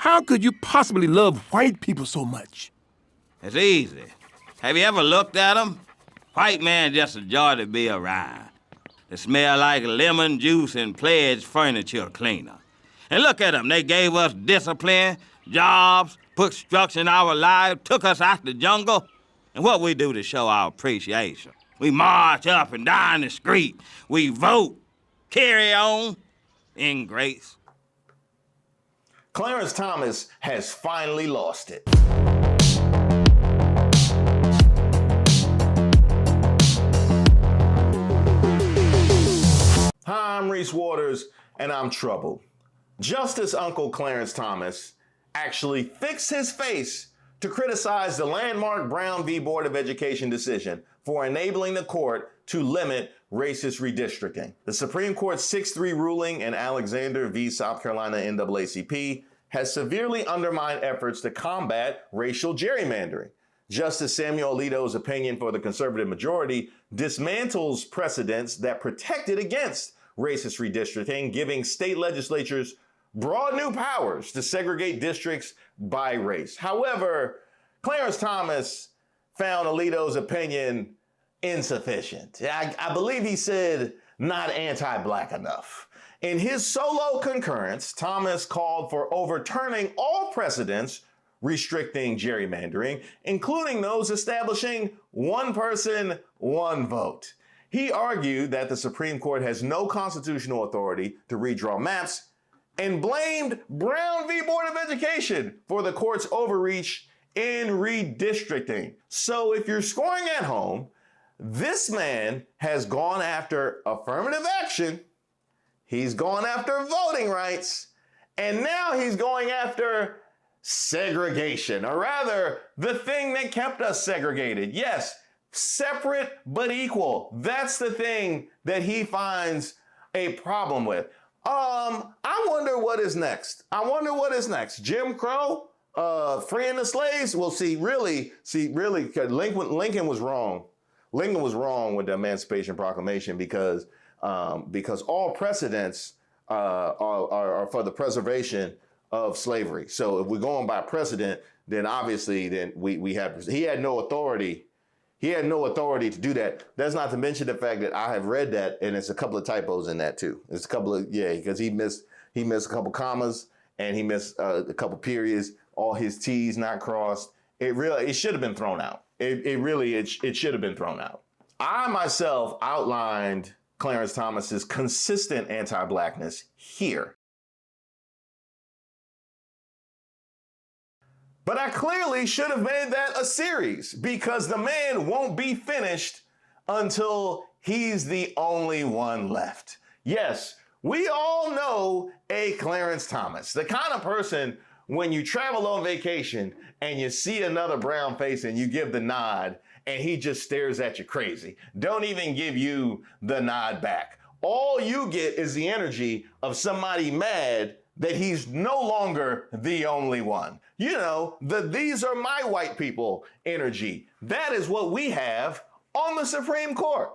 How could you possibly love white people so much? It's easy. Have you ever looked at them? White man just a joy to be around. They smell like lemon juice and pledge furniture cleaner. And look at them. They gave us discipline, jobs, put structure in our lives, took us out the jungle. And what we do to show our appreciation? We march up and down the street. We vote. Carry on. Ingrates. Clarence Thomas has finally lost it. Hi, I'm Reese Waters, and I'm troubled. Justice Uncle Clarence Thomas actually fixed his face to criticize the landmark Brown v. Board of Education decision for enabling the court to limit racist redistricting. The Supreme Court's 6-3 ruling in Alexander v. South Carolina NAACP has severely undermined efforts to combat racial gerrymandering. Justice Samuel Alito's opinion for the conservative majority dismantles precedents that protected against racist redistricting, giving state legislatures broad new powers to segregate districts by race. However, Clarence Thomas found Alito's opinion insufficient. I believe he said not anti-black enough. In his solo concurrence, Thomas called for overturning all precedents restricting gerrymandering, including those establishing one person, one vote. He argued that the Supreme Court has no constitutional authority to redraw maps and blamed Brown v. Board of Education for the court's overreach in redistricting. So if you're scoring at home, this man has gone after affirmative action, he's gone after voting rights, and now he's going after segregation, or rather, the thing that kept us segregated. Yes, separate but equal. That's the thing that he finds a problem with. I wonder what is next. Jim Crow, freeing the slaves? Well, really, Lincoln was wrong. Lincoln was wrong with the Emancipation Proclamation because all precedents are for the preservation of slavery. So if we're going by precedent, then obviously he had no authority. He had no authority to do that. That's not to mention the fact that I have read that, and it's a couple of typos in that too. It's a couple of, because he missed a couple commas and he missed a couple periods, all his T's not crossed. It should have been thrown out. It should have been thrown out. I myself outlined Clarence Thomas's consistent anti-blackness here. But I clearly should have made that a series because the man won't be finished until he's the only one left. Yes, we all know a Clarence Thomas, the kind of person when you travel on vacation and you see another brown face and you give the nod and he just stares at you crazy. Don't even give you the nod back. All you get is the energy of somebody mad that he's no longer the only one. You know, these are my white people energy. That is what we have on the Supreme Court.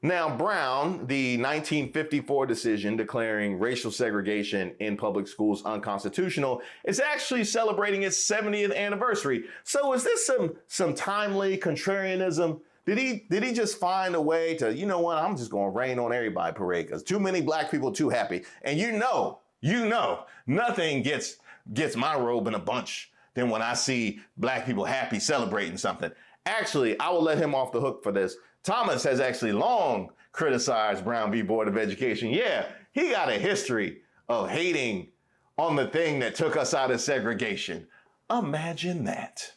Now, Brown, the 1954 decision declaring racial segregation in public schools unconstitutional, is actually celebrating its 70th anniversary. So is this some timely contrarianism? Did he just find a way to, you know what, I'm just gonna rain on everybody parade because too many black people too happy. And you know, nothing gets my robe in a bunch than when I see black people happy celebrating something. Actually, I will let him off the hook for this. Thomas has actually long criticized Brown v. Board of Education. Yeah, he got a history of hating on the thing that took us out of segregation. Imagine that.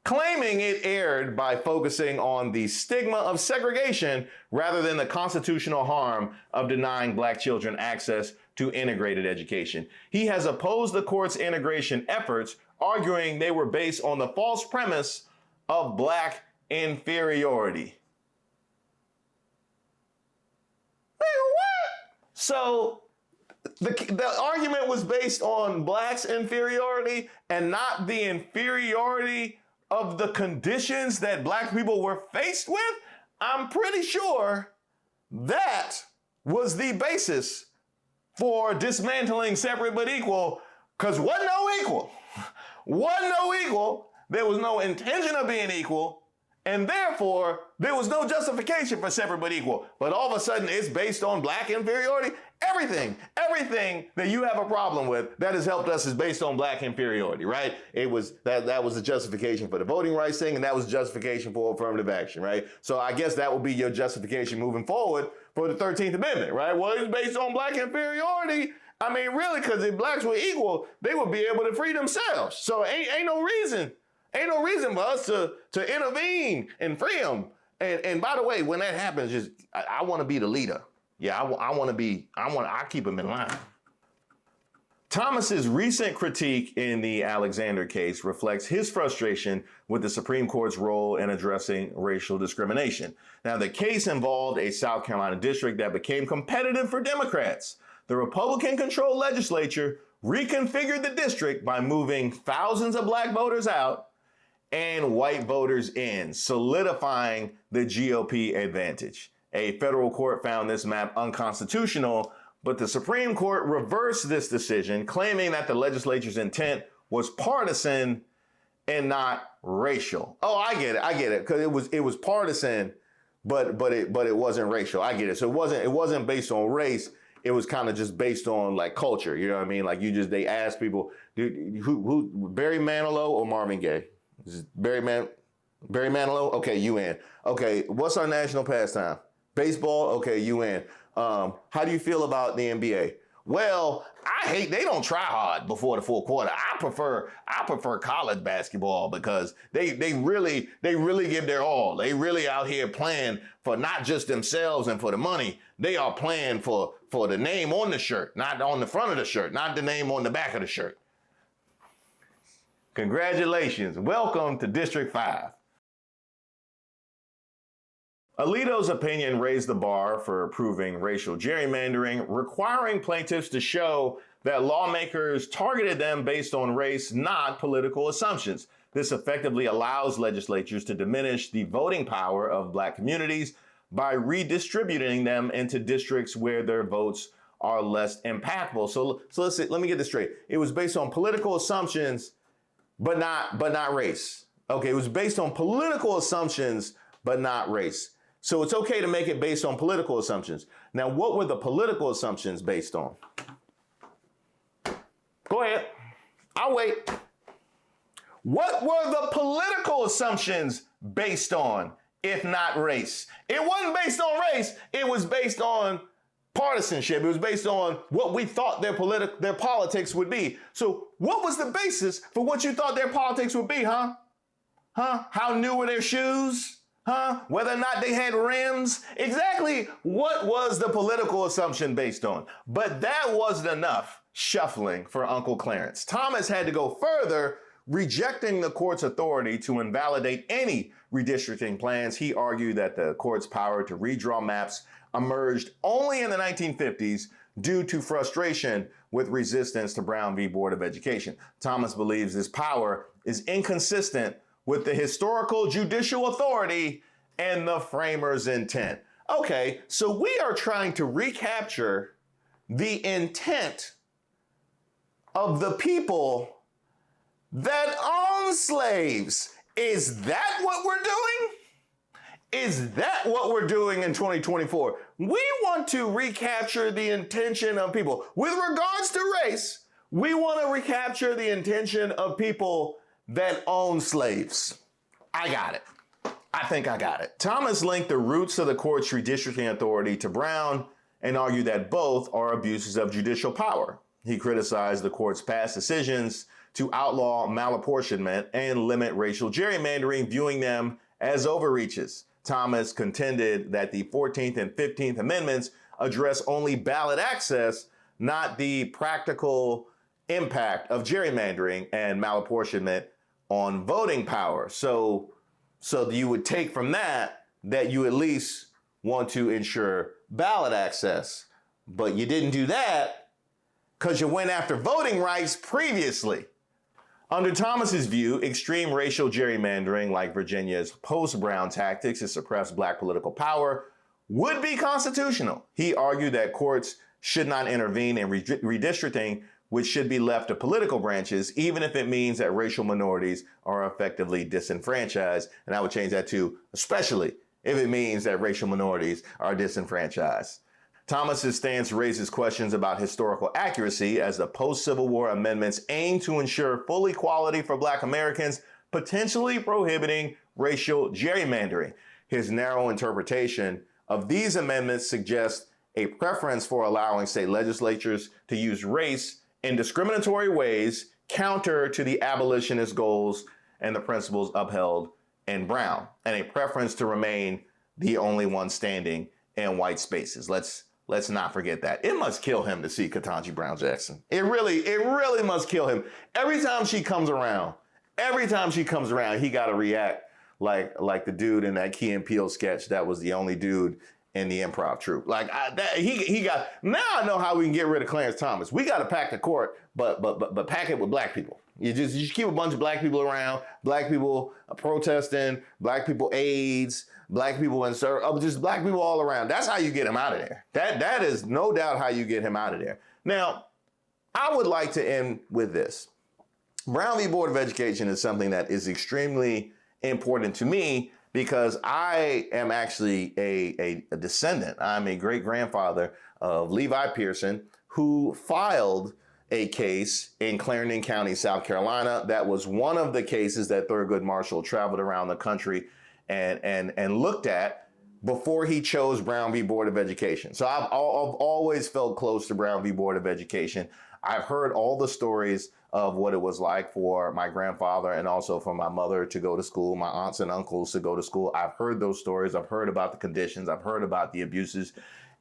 Claiming it erred by focusing on the stigma of segregation rather than the constitutional harm of denying black children access to integrated education. He has opposed the court's integration efforts, arguing they were based on the false premise of black inferiority. What? So the argument was based on blacks' inferiority and not the inferiority of the conditions that black people were faced with? I'm pretty sure that was the basis for dismantling separate but equal, because wasn't no equal. wasn't no equal, there was no intention of being equal, and therefore there was no justification for separate but equal. But all of a sudden it's based on black inferiority. Everything that you have a problem with that has helped us is based on black inferiority, right? It was that was the justification for the voting rights thing, and that was justification for affirmative action, right? So I guess that will be your justification moving forward for the 13th Amendment, right? Well, it's based on black inferiority. I mean, really, because if blacks were equal, they would be able to free themselves. So ain't no reason for us to intervene and free them. And by the way, when that happens, I want to be the leader. Yeah, I keep them in line. Thomas's recent critique in the Alexander case reflects his frustration with the Supreme Court's role in addressing racial discrimination. Now, the case involved a South Carolina district that became competitive for Democrats. The Republican-controlled legislature reconfigured the district by moving thousands of black voters out and white voters in, solidifying the GOP advantage. A federal court found this map unconstitutional, but the Supreme Court reversed this decision, claiming that the legislature's intent was partisan and not racial. Oh, I get it, because it was partisan, but it wasn't racial. I get it. So it wasn't based on race. It was kind of just based on like culture. You know what I mean? Like they asked people, who Barry Manilow or Marvin Gaye? Barry Manilow? Okay, you in. Okay, what's our national pastime? Baseball? Okay, you in. How do you feel about the NBA? Well, they don't try hard before the fourth quarter. I prefer college basketball because they really give their all. They really out here playing for not just themselves and for the money. They are playing for the name on the shirt, not on the front of the shirt, not the name on the back of the shirt. Congratulations. Welcome to District 5. Alito's opinion raised the bar for approving racial gerrymandering, requiring plaintiffs to show that lawmakers targeted them based on race, not political assumptions. This effectively allows legislatures to diminish the voting power of black communities by redistributing them into districts where their votes are less impactful. So let's see, let me get this straight. It was based on political assumptions, but not race. Okay, it was based on political assumptions, but not race. So it's okay to make it based on political assumptions. Now, what were the political assumptions based on? Go ahead. I'll wait. What were the political assumptions based on, if not race? It wasn't based on race. It was based on partisanship. It was based on what we thought their politics would be. So what was the basis for what you thought their politics would be, huh? How new were their shoes? Whether or not they had rims? Exactly what was the political assumption based on? But that wasn't enough shuffling for Uncle Clarence. Thomas had to go further, rejecting the court's authority to invalidate any redistricting plans. He argued that the court's power to redraw maps emerged only in the 1950s due to frustration with resistance to Brown v. Board of Education. Thomas believes this power is inconsistent with the historical judicial authority and the framers' intent. Okay, so we are trying to recapture the intent of the people that own slaves. Is that what we're doing? Is that what we're doing in 2024? We want to recapture the intention of people. With regards to race, we want to recapture the intention of people that own slaves. I got it. I think I got it. Thomas linked the roots of the court's redistricting authority to Brown and argued that both are abuses of judicial power. He criticized the court's past decisions to outlaw malapportionment and limit racial gerrymandering, viewing them as overreaches. Thomas contended that the 14th and 15th Amendments address only ballot access, not the practical impact of gerrymandering and malapportionment on voting power. So you would take from that you at least want to ensure ballot access, but you didn't do that because you went after voting rights previously. Under Thomas's view, extreme racial gerrymandering, like Virginia's post-Brown tactics to suppress black political power, would be constitutional. He argued that courts should not intervene in redistricting which should be left to political branches, even if it means that racial minorities are effectively disenfranchised. And I would change that to especially if it means that racial minorities are disenfranchised. Thomas's stance raises questions about historical accuracy, as the post-Civil War amendments aim to ensure full equality for Black Americans, potentially prohibiting racial gerrymandering. His narrow interpretation of these amendments suggests a preference for allowing state legislatures to use race in discriminatory ways, counter to the abolitionist goals and the principles upheld in Brown, and a preference to remain the only one standing in white spaces. Let's not forget that. It must kill him to see Ketanji Brown Jackson. It really must kill him. Every time she comes around, he got to react like the dude in that Key and Peele sketch that was the only dude in the improv troupe. Now I know how we can get rid of Clarence Thomas. We got to pack the court, but pack it with Black people. You just keep a bunch of Black people around, Black people protesting, Black people AIDS, Black people just Black people all around. That's how you get him out of there. That is no doubt how you get him out of there. Now, I would like to end with this. Brown v. Board of Education is something that is extremely important to me because I am actually a descendant. I'm a great-grandfather of Levi Pearson, who filed a case in Clarendon County, South Carolina. That was one of the cases that Thurgood Marshall traveled around the country and looked at before he chose Brown v. Board of Education. So I've always felt close to Brown v. Board of Education. I've heard all the stories of what it was like for my grandfather and also for my mother to go to school, my aunts and uncles to go to school. I've heard those stories. I've heard about the conditions. I've heard about the abuses.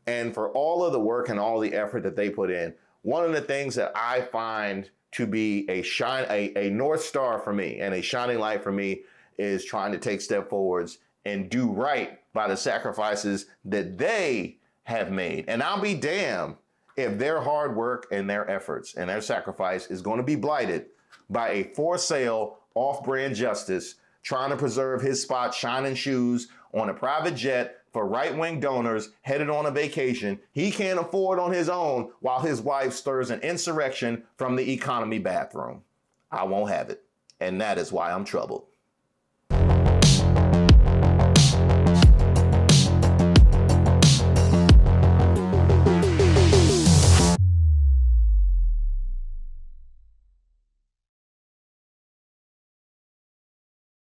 And for all of the work and all the effort that they put in, one of the things that I find to be a North Star for me and a shining light for me is trying to take step forwards and do right by the sacrifices that they have made. And I'll be damned if their hard work and their efforts and their sacrifice is going to be blighted by a for sale off-brand justice trying to preserve his spot shining shoes on a private jet for right-wing donors headed on a vacation he can't afford on his own while his wife stirs an insurrection from the economy bathroom. I won't have it. And that is why I'm troubled.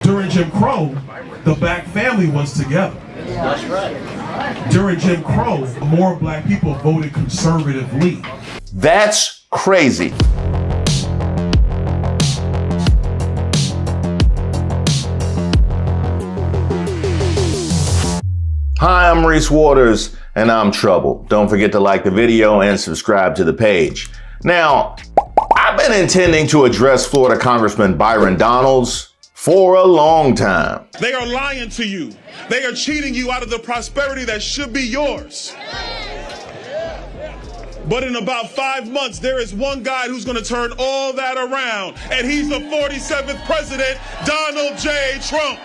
During Jim Crow, the Black family was together. That's right. During Jim Crow, more Black people voted conservatively. That's crazy. Hi, I'm Reese Waters, and I'm troubled. Don't forget to like the video and subscribe to the page. Now, I've been intending to address Florida Congressman Byron Donalds for a long time. They are lying to you. They are cheating you out of the prosperity that should be yours. But in about 5 months, there is one guy who's going to turn all that around, and he's the 47th president, Donald J. Trump.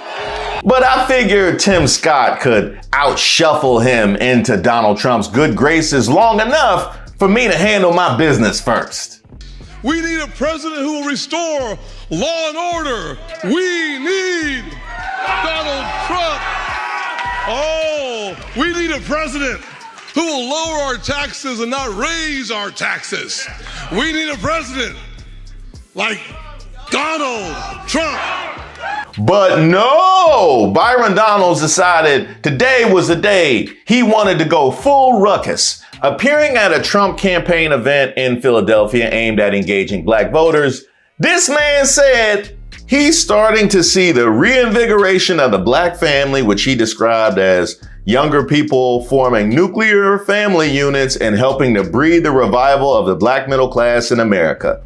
But I figured Tim Scott could outshuffle him into Donald Trump's good graces long enough for me to handle my business first. We need a president who will restore law and order. We need Donald Trump. Oh, we need a president who will lower our taxes and not raise our taxes. We need a president like Donald Trump. But no, Byron Donalds decided today was the day he wanted to go full ruckus. Appearing at a Trump campaign event in Philadelphia aimed at engaging Black voters, this man said he's starting to see the reinvigoration of the Black family, which he described as younger people forming nuclear family units and helping to breed the revival of the Black middle class in America.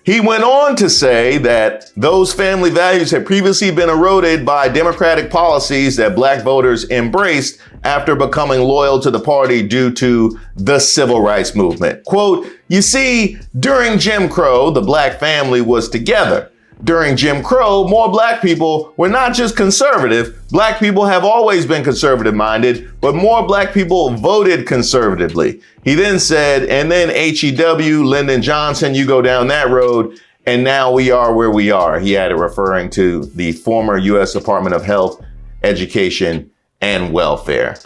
He went on to say that those family values had previously been eroded by Democratic policies that Black voters embraced after becoming loyal to the party due to the civil rights movement. Quote, you see, during Jim Crow, the Black family was together. during Jim Crow, more black people were not just conservative. Black people have always been conservative minded, but more black people voted conservatively. He then said, and then HEW, Lyndon Johnson, you go down that road, and now we are where we are. He added, referring to the former U.S. Department of Health, Education, and Welfare.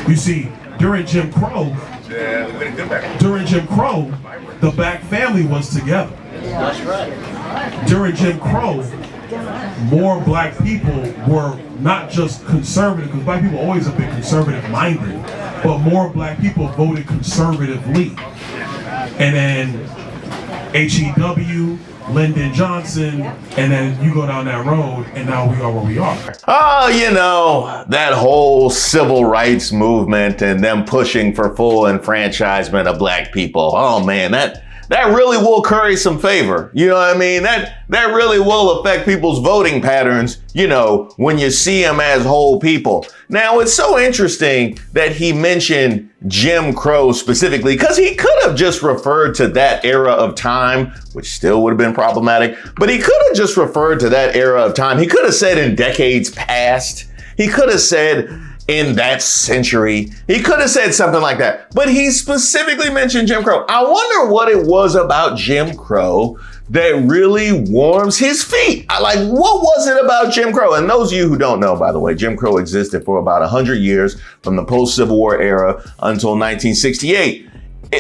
You see, during Jim Crow, the black family was together. That's right. During Jim Crow, more black people were not just conservative, because black people always have been conservative minded, but more black people voted conservatively. And then HEW, Lyndon Johnson, and then you go down that road, and now we are where we are. Oh, you know, that whole civil rights movement and them pushing for full enfranchisement of black people. Oh man, that really will curry some favor. You know what I mean? That really will affect people's voting patterns, you know, when you see them as whole people. Now, it's so interesting that he mentioned Jim Crow specifically, because he could have just referred to that era of time, which still would have been problematic, but he could have just referred to that era of time. He could have said in decades past. He could have said in that century. He could have said something like that, but he specifically mentioned Jim Crow. I wonder what it was about Jim Crow that really warms his feet. Like, what was it about Jim Crow? And those of you who don't know, by the way, Jim Crow existed for about 100 years from the post-Civil War era until 1968.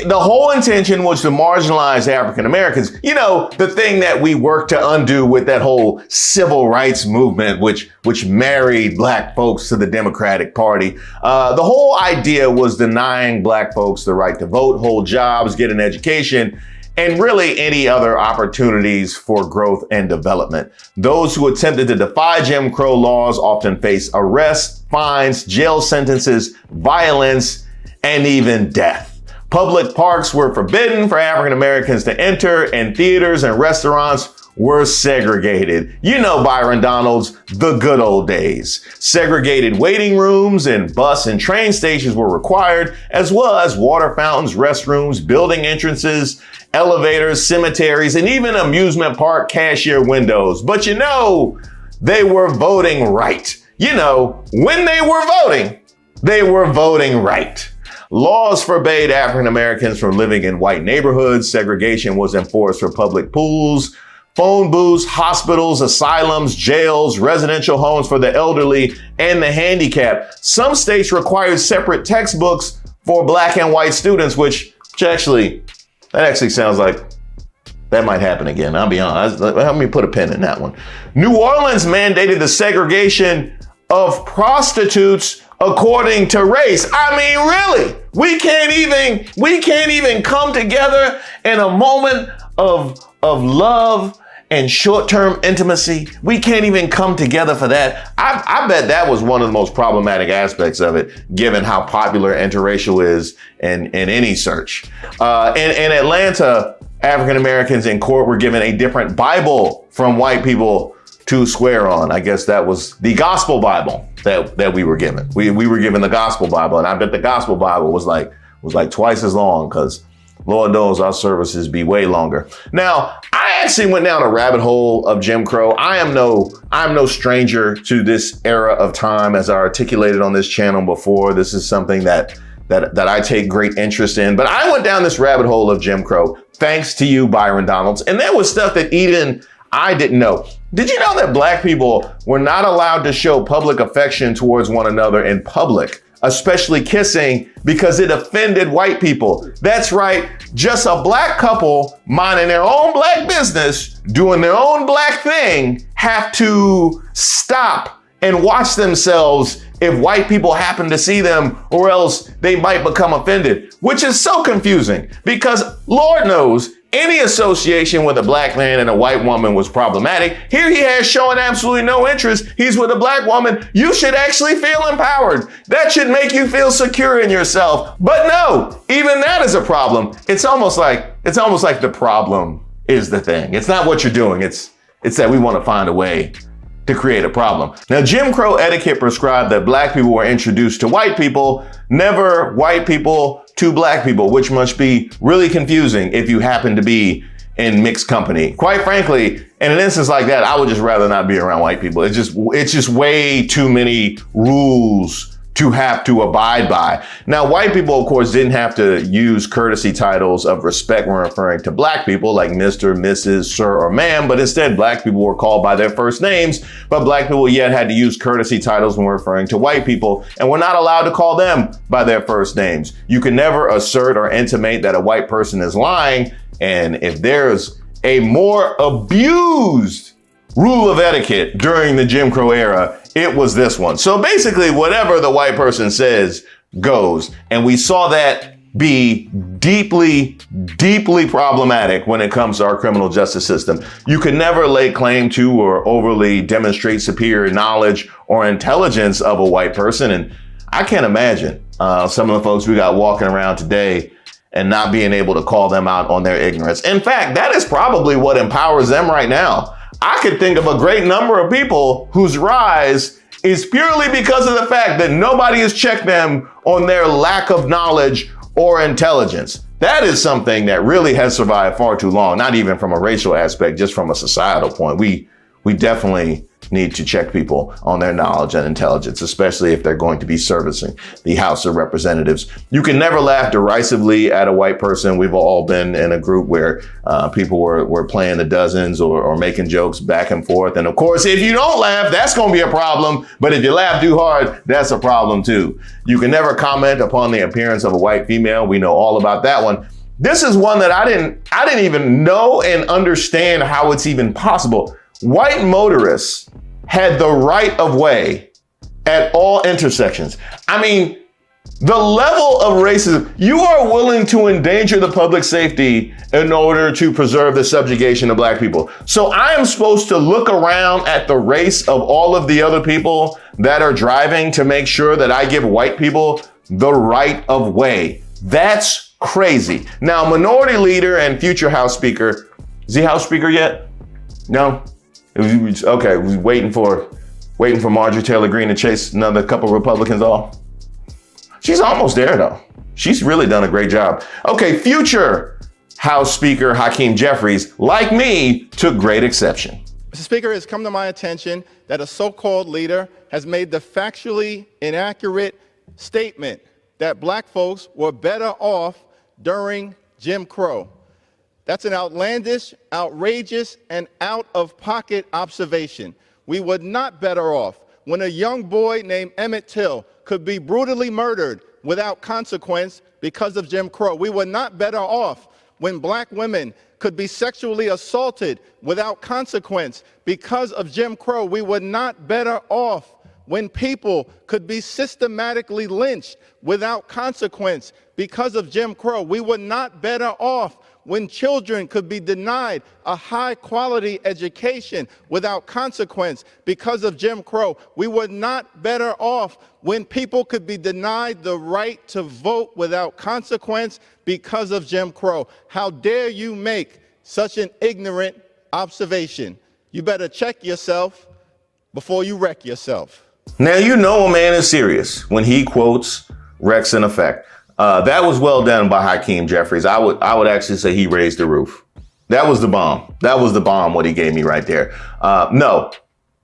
The whole intention was to marginalize African Americans. You know, the thing that we worked to undo with that whole civil rights movement, which married black folks to the Democratic Party. The whole idea was denying black folks the right to vote, hold jobs, get an education, and really any other opportunities for growth and development. Those who attempted to defy Jim Crow laws often face arrests, fines, jail sentences, violence, and even death. Public parks were forbidden for African Americans to enter, and theaters and restaurants were segregated. You know, Byron Donalds, the good old days. Segregated waiting rooms and bus and train stations were required, as well as water fountains, restrooms, building entrances, elevators, cemeteries, and even amusement park cashier windows. But you know, they were voting right. You know, when they were voting right. Laws forbade African Americans from living in white neighborhoods. Segregation was enforced for public pools, phone booths, hospitals, asylums, jails, residential homes for the elderly and the handicapped. Some states required separate textbooks for black and white students, which actually sounds like that might happen again. I'll be honest. Let me put a pin in that one. New Orleans mandated the segregation of prostitutes according to race. I mean, really, we can't even come together in a moment of love and short-term intimacy. We can't even come together for that. I bet that was one of the most problematic aspects of it, given how popular interracial is in any search. In Atlanta, African Americans in court were given a different Bible from white people to swear on. I guess that was the gospel Bible that we were given. We were given the gospel Bible, and I bet the gospel Bible was like twice as long, because Lord knows our services be way longer. Now, I actually went down a rabbit hole of Jim Crow. I'm no stranger to this era of time, as I articulated on this channel before. This is something that I take great interest in. But I went down this rabbit hole of Jim Crow, thanks to you, Byron Donalds. And there was stuff that even I didn't know. Did you know that black people were not allowed to show public affection towards one another in public, especially kissing, because it offended white people? That's right. Just a black couple minding their own black business, doing their own black thing, have to stop and watch themselves if white people happen to see them, or else they might become offended, which is so confusing, because Lord knows any association with a black man and a white woman was problematic. Here he has showing absolutely no interest. He's with a black woman. You should actually feel empowered. That should make you feel secure in yourself. But no, even that is a problem. It's almost like the problem is the thing. It's not what you're doing. It's that we want to find a way to create a problem. Now, Jim Crow etiquette prescribed that black people were introduced to white people, never white people to black people, which must be really confusing if you happen to be in mixed company. Quite frankly, in an instance like that, I would just rather not be around white people. It's just way too many rules to have to abide by. Now, white people, of course, didn't have to use courtesy titles of respect when referring to black people, like Mr., Mrs., Sir, or Ma'am, but instead black people were called by their first names, but black people yet had to use courtesy titles when referring to white people, and we're not allowed to call them by their first names. You can never assert or intimate that a white person is lying, and if there's a more abused rule of etiquette during the Jim Crow era, it was this one. So basically, whatever the white person says goes. And we saw that be deeply, deeply problematic when it comes to our criminal justice system. You can never lay claim to or overly demonstrate superior knowledge or intelligence of a white person. And I can't imagine some of the folks we got walking around today and not being able to call them out on their ignorance. In fact, that is probably what empowers them right now. I could think of a great number of people whose rise is purely because of the fact that nobody has checked them on their lack of knowledge or intelligence. That is something that really has survived far too long, not even from a racial aspect, just from a societal point. We definitely need to check people on their knowledge and intelligence, especially if they're going to be servicing the House of Representatives. You can never laugh derisively at a white person. We've all been in a group where people were playing the dozens or making jokes back and forth. And of course, if you don't laugh, that's going to be a problem. But if you laugh too hard, that's a problem too. You can never comment upon the appearance of a white female. We know all about that one. This is one that I didn't even know and understand how it's even possible. White motorists had the right of way at all intersections. I mean, the level of racism, you are willing to endanger the public safety in order to preserve the subjugation of black people. So I am supposed to look around at the race of all of the other people that are driving to make sure that I give white people the right of way. That's crazy. Now, Minority Leader and future House Speaker, is he House Speaker yet? No? Okay, we're waiting for Marjorie Taylor Greene to chase another couple Republicans off. She's almost there though. She's really done a great job. Okay, future House Speaker Hakeem Jeffries, like me, took great exception. Mr. Speaker, it has come to my attention that a so-called leader has made the factually inaccurate statement that black folks were better off during Jim Crow. That's an outlandish, outrageous, and out-of-pocket observation. We were not better off when a young boy named Emmett Till could be brutally murdered without consequence because of Jim Crow. We were not better off when black women could be sexually assaulted without consequence because of Jim Crow. We were not better off when people could be systematically lynched without consequence because of Jim Crow. We were not better off when children could be denied a high-quality education without consequence because of Jim Crow. We were not better off when people could be denied the right to vote without consequence because of Jim Crow. How dare you make such an ignorant observation? You better check yourself before you wreck yourself. Now, you know a man is serious when he quotes Rex in effect. That was well done by Hakeem Jeffries. I would actually say he raised the roof. That was the bomb. That was the bomb, what he gave me right there. No,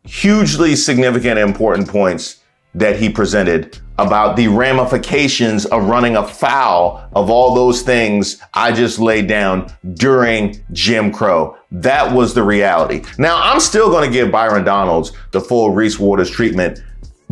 hugely significant and important points that he presented about the ramifications of running afoul of all those things I just laid down during Jim Crow. That was the reality. Now, I'm still going to give Byron Donalds the full Reese Waters treatment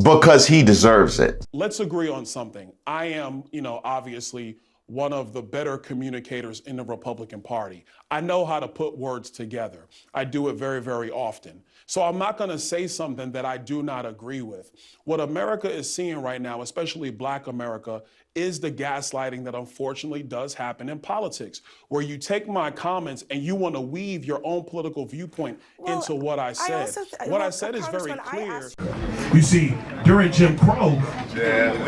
because he deserves it. Let's agree on something. I am, obviously one of the better communicators in the Republican Party. I know how to put words together. I do it very, very often. So I'm not going to say something that I do not agree with. What America is seeing right now, especially Black America, is the gaslighting that unfortunately does happen in politics, where you take my comments and you want to weave your own political viewpoint into what I said. What I said is very clear. You see, during Jim Crow, the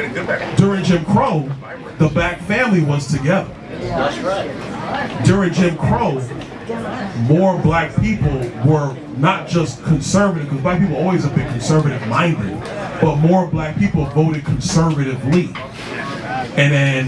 Black family was together. That's right. During Jim Crow, more Black people were not just conservative, because Black people are always a bit conservative-minded, but more Black people voted conservatively. And then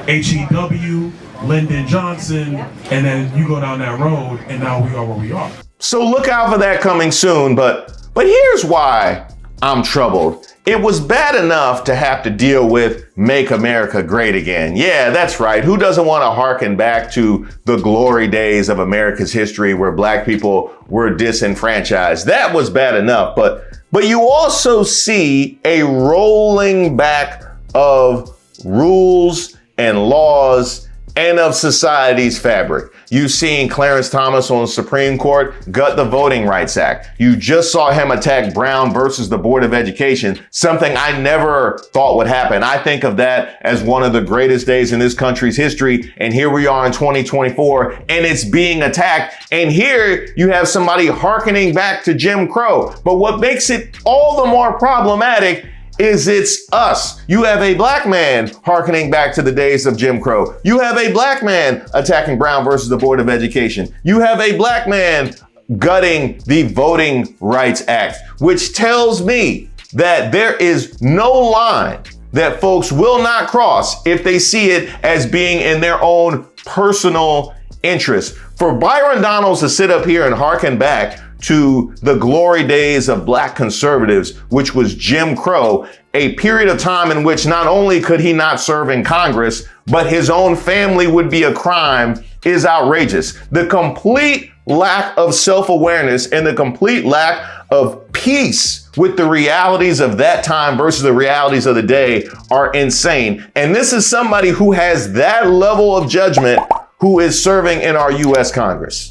HEW, Lyndon Johnson, and then you go down that road, and now we are where we are. So look out for that coming soon, but here's why I'm troubled. It was bad enough to have to deal with Make America Great Again. Yeah, that's right. Who doesn't want to harken back to the glory days of America's history where black people were disenfranchised? That was bad enough, but you also see a rolling back of rules and laws and of society's fabric. You've seen Clarence Thomas on the Supreme Court gut the Voting Rights Act. You just saw him attack Brown versus the Board of Education, something I never thought would happen. I think of that as one of the greatest days in this country's history. And here we are in 2024 and it's being attacked. And here you have somebody hearkening back to Jim Crow. But what makes it all the more problematic is it's us. You have a black man hearkening back to the days of Jim Crow. You have a black man attacking Brown versus the Board of Education. You have a black man gutting the Voting Rights Act, which tells me that there is no line that folks will not cross if they see it as being in their own personal interest. For Byron Donalds to sit up here and hearken back to the glory days of black conservatives, which was Jim Crow, a period of time in which not only could he not serve in Congress, but his own family would be a crime, is outrageous. The complete lack of self-awareness and the complete lack of peace with the realities of that time versus the realities of the day are insane. And this is somebody who has that level of judgment who is serving in our U.S. Congress.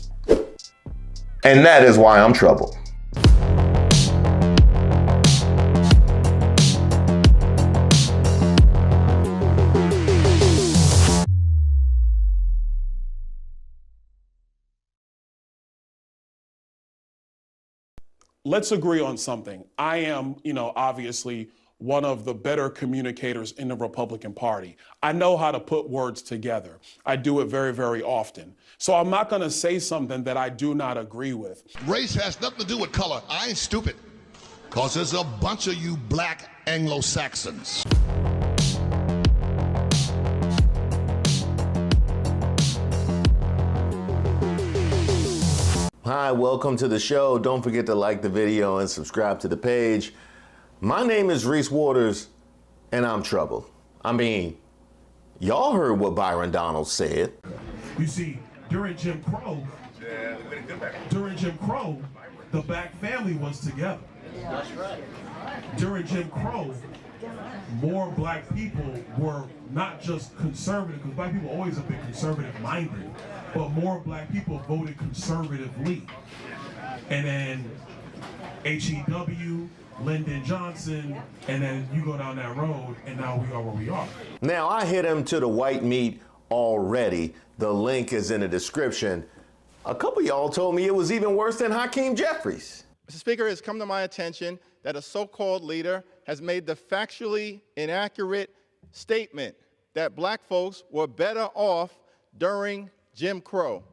And that is why I'm troubled. Let's agree on something. I am, obviously one of the better communicators in the Republican Party. I know how to put words together. I do it very, very often. So I'm not gonna say something that I do not agree with. Race has nothing to do with color. I ain't stupid. Cause there's a bunch of you black Anglo-Saxons. Hi, welcome to the show. Don't forget to like the video and subscribe to the page. My name is Reese Waters, and I'm troubled. I mean, y'all heard what Byron Donalds said. You see, during Jim Crow, the black family was together. That's right. During Jim Crow, more black people were not just conservative, because black people always have been conservative minded, but more black people voted conservatively. And then HEW, Lyndon Johnson, and then you go down that road, and now we are where we are. Now, I hit him to the white meat already. The link is in the description. A couple of y'all told me it was even worse than Hakeem Jeffries. Mr. Speaker, it has come to my attention that a so-called leader has made the factually inaccurate statement that black folks were better off during Jim Crow.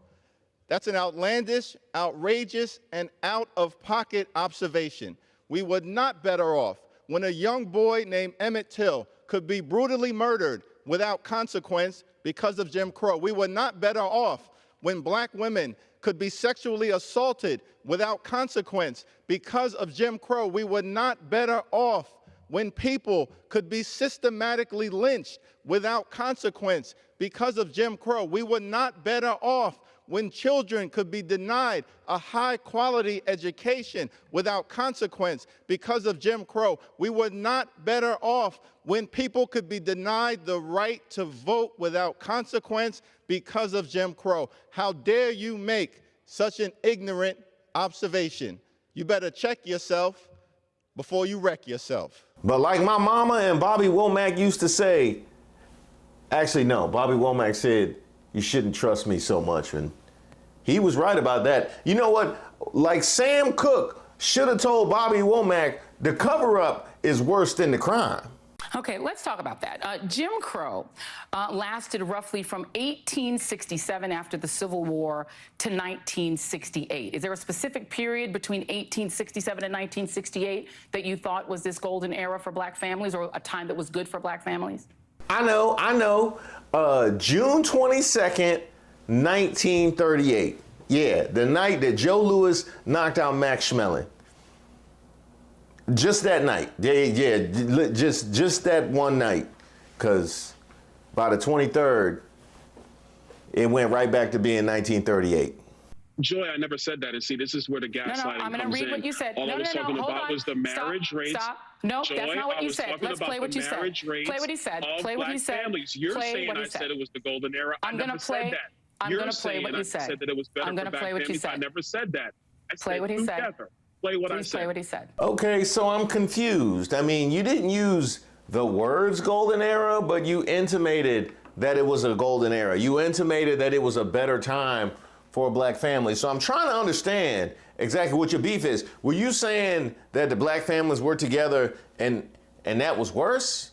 That's an outlandish, outrageous, and out-of-pocket observation. We were not better off when a young boy named Emmett Till could be brutally murdered without consequence because of Jim Crow. We were not better off when black women could be sexually assaulted without consequence because of Jim Crow. We were not better off when people could be systematically lynched without consequence because of Jim Crow. We were not better off when children could be denied a high-quality education without consequence because of Jim Crow. We were not better off when people could be denied the right to vote without consequence because of Jim Crow. How dare you make such an ignorant observation? You better check yourself before you wreck yourself. But like my mama and Bobby Womack used to say, actually no, Bobby Womack said, you shouldn't trust me so much, and he was right about that. You know what? Like Sam Cooke should have told Bobby Womack, the cover-up is worse than the crime. Okay, let's talk about that. Jim Crow lasted roughly from 1867 after the Civil War to 1968. Is there a specific period between 1867 and 1968 that you thought was this golden era for black families, or a time that was good for black families? I know. June 22nd, 1938. Yeah, the night that Joe Louis knocked out Max Schmeling. Just that night. Yeah, just that one night. Because by the 23rd, it went right back to being 1938. Joy, I never said that. And see, this is where the gaslighting I'm going to comes read in. what you said. All I was talking hold about on. was the marriage rates. Stop. No, Joy, that's not what I you was said. talking Let's about play what the you said. marriage rates Play what he said. of Play what he black said. families. You're Play saying what he I said. said it was the golden era. I'm I gonna never play. said that. I'm You're going to play what you said. I said that it was better I'm going for to black play what you families. said. I never said that. I Play said what he said. together. Play what I Please said. play what he said. Okay, so I'm confused. I mean, you didn't use the words golden era, but you intimated that it was a golden era. You intimated that it was a better time for a black family. So I'm trying to understand exactly what your beef is. Were you saying that the black families were together and that was worse?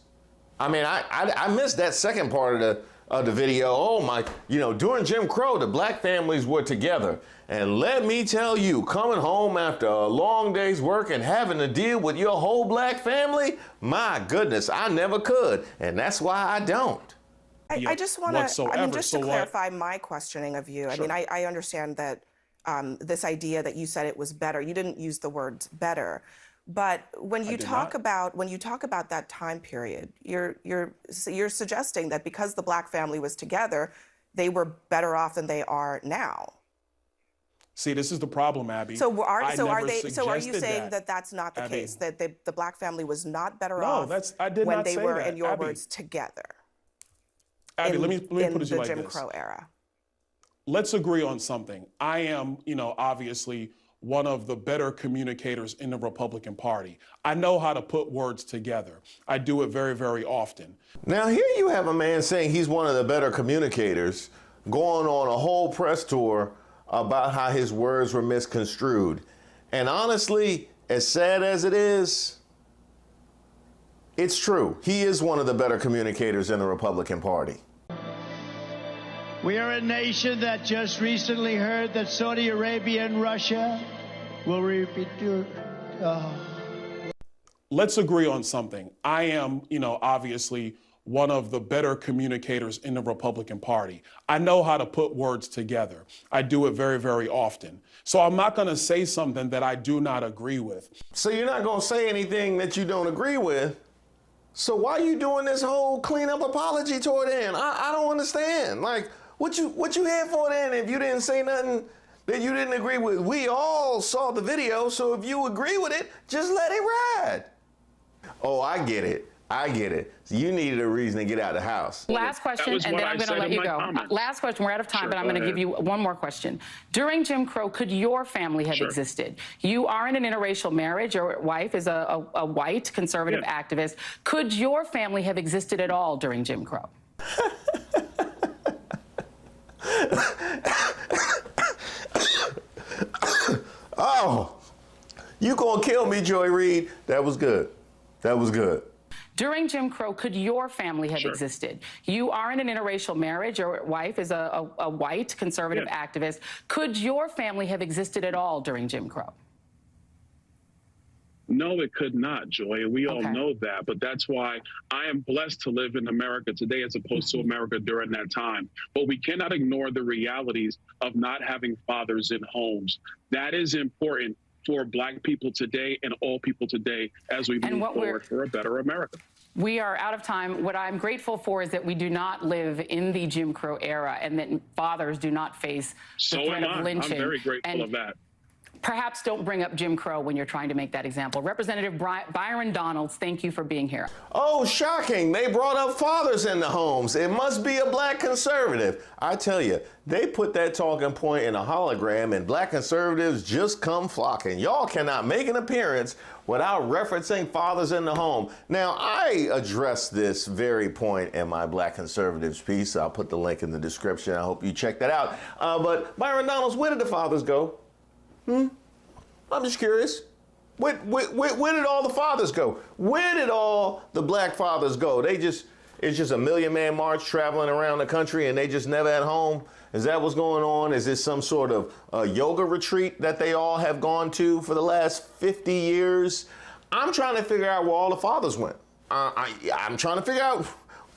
I mean, I missed that second part of the video. Oh my, during Jim Crow, the black families were together. And let me tell you, coming home after a long day's work and having to deal with your whole black family, my goodness, I never could. And that's why I don't. I just want to, just to So clarify my questioning of you. Sure. I mean, I understand that this idea that you said it was better, you didn't use the words better. But when you talk about that time period, you're suggesting that because the black family was together, they were better off than they are now. See, this is the problem, Abby. So are you saying that that's not the Abby. case? That the black family was not better No, off I did when not they say were, that, in your Abby. words, together? Abby, let me put it to you the like Jim this. Crow era. Let's agree on something. I am, obviously one of the better communicators in the Republican Party. I know how to put words together. I do it very, very often. Now here you have a man saying he's one of the better communicators, going on a whole press tour about how his words were misconstrued. And honestly, as sad as it is, it's true. He is one of the better communicators in the Republican Party. We are a nation that just recently heard that Saudi Arabia and Russia will repeat. Let's agree on something. I am, obviously one of the better communicators in the Republican Party. I know how to put words together. I do it very, very often. So I'm not going to say something that I do not agree with. So you're not going to say anything that you don't agree with? So why are you doing this whole cleanup apology toward then? I don't understand. Like, what you here for then if you didn't say nothing that you didn't agree with? We all saw the video, so if you agree with it, just let it ride. Oh, I get it. So you needed a reason to get out of the house. Last question, and then I'm going to let you go. Last question. We're out of time, Sure, but I'm going to give you one more question. During Jim Crow, could your family have existed? You are in an interracial marriage. Your wife is a white conservative activist. Could your family have existed at all during Jim Crow? Oh, you gonna kill me, Joy Reid. That was good. During Jim Crow, could your family have existed? You are in an interracial marriage. Your wife is a white conservative activist. Could your family have existed at all during Jim Crow? No, it could not, Joy, and we all know that. But that's why I am blessed to live in America today as opposed to America during that time. But we cannot ignore the realities of not having fathers in homes. That is important for Black people today and all people today as we move forward for a better America. We are out of time. What I'm grateful for is that we do not live in the Jim Crow era and that fathers do not face the threat of lynching. I'm very grateful of that. Perhaps don't bring up Jim Crow when you're trying to make that example. Representative Byron Donalds, thank you for being here. Oh, shocking. They brought up fathers in the homes. It must be a Black conservative. I tell you, they put that talking point in a hologram and Black conservatives just come flocking. Y'all cannot make an appearance without referencing fathers in the home. Now, I addressed this very point in my Black conservatives piece. I'll put the link in the description. I hope you check that out. But Byron Donalds, where did the fathers go? I'm just curious. Where did all the fathers go? Where did all the Black fathers go? It's just a million-man march traveling around the country and they just never at home? Is that what's going on? Is this some sort of yoga retreat that they all have gone to for the last 50 years? I'm trying to figure out where all the fathers went. I'm trying to figure out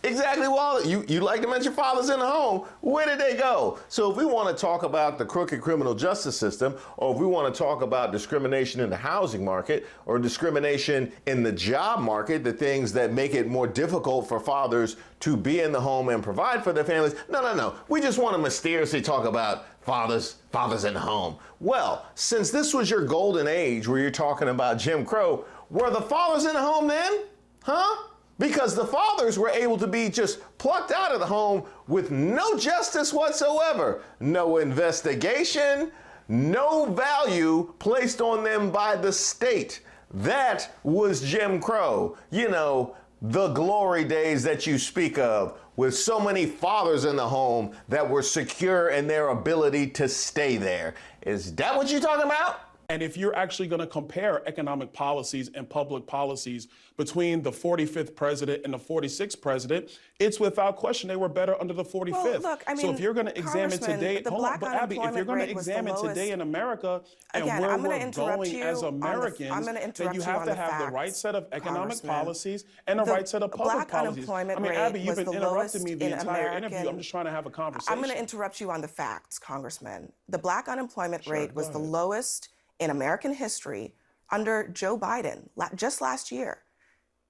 Exactly, Walt. You like to mention fathers in the home. Where did they go? So if we want to talk about the crooked criminal justice system, or if we want to talk about discrimination in the housing market, or discrimination in the job market, the things that make it more difficult for fathers to be in the home and provide for their families, no. We just want to mysteriously talk about fathers in the home. Well, since this was your golden age where you're talking about Jim Crow, were the fathers in the home then? Huh? Because the fathers were able to be just plucked out of the home with no justice whatsoever, no investigation, no value placed on them by the state. That was Jim Crow. You know, the glory days that you speak of, with so many fathers in the home that were secure in their ability to stay there. Is that what you're talking about? And if you're actually going to compare economic policies and public policies between the 45th president and the 46th president, it's without question they were better under the 45th. Well, look, I mean, so if you're going to examine today, hold on, but Abby, if you're going to examine today in America and where we're going as Americans, then you have to have the right set of economic policies and the right set of public policies. I mean, Abby, you've been interrupting me the entire interview. I'm just trying to have a conversation. I'm going to interrupt you on the facts, Congressman. The black unemployment rate was the lowest in American history under Joe Biden just last year.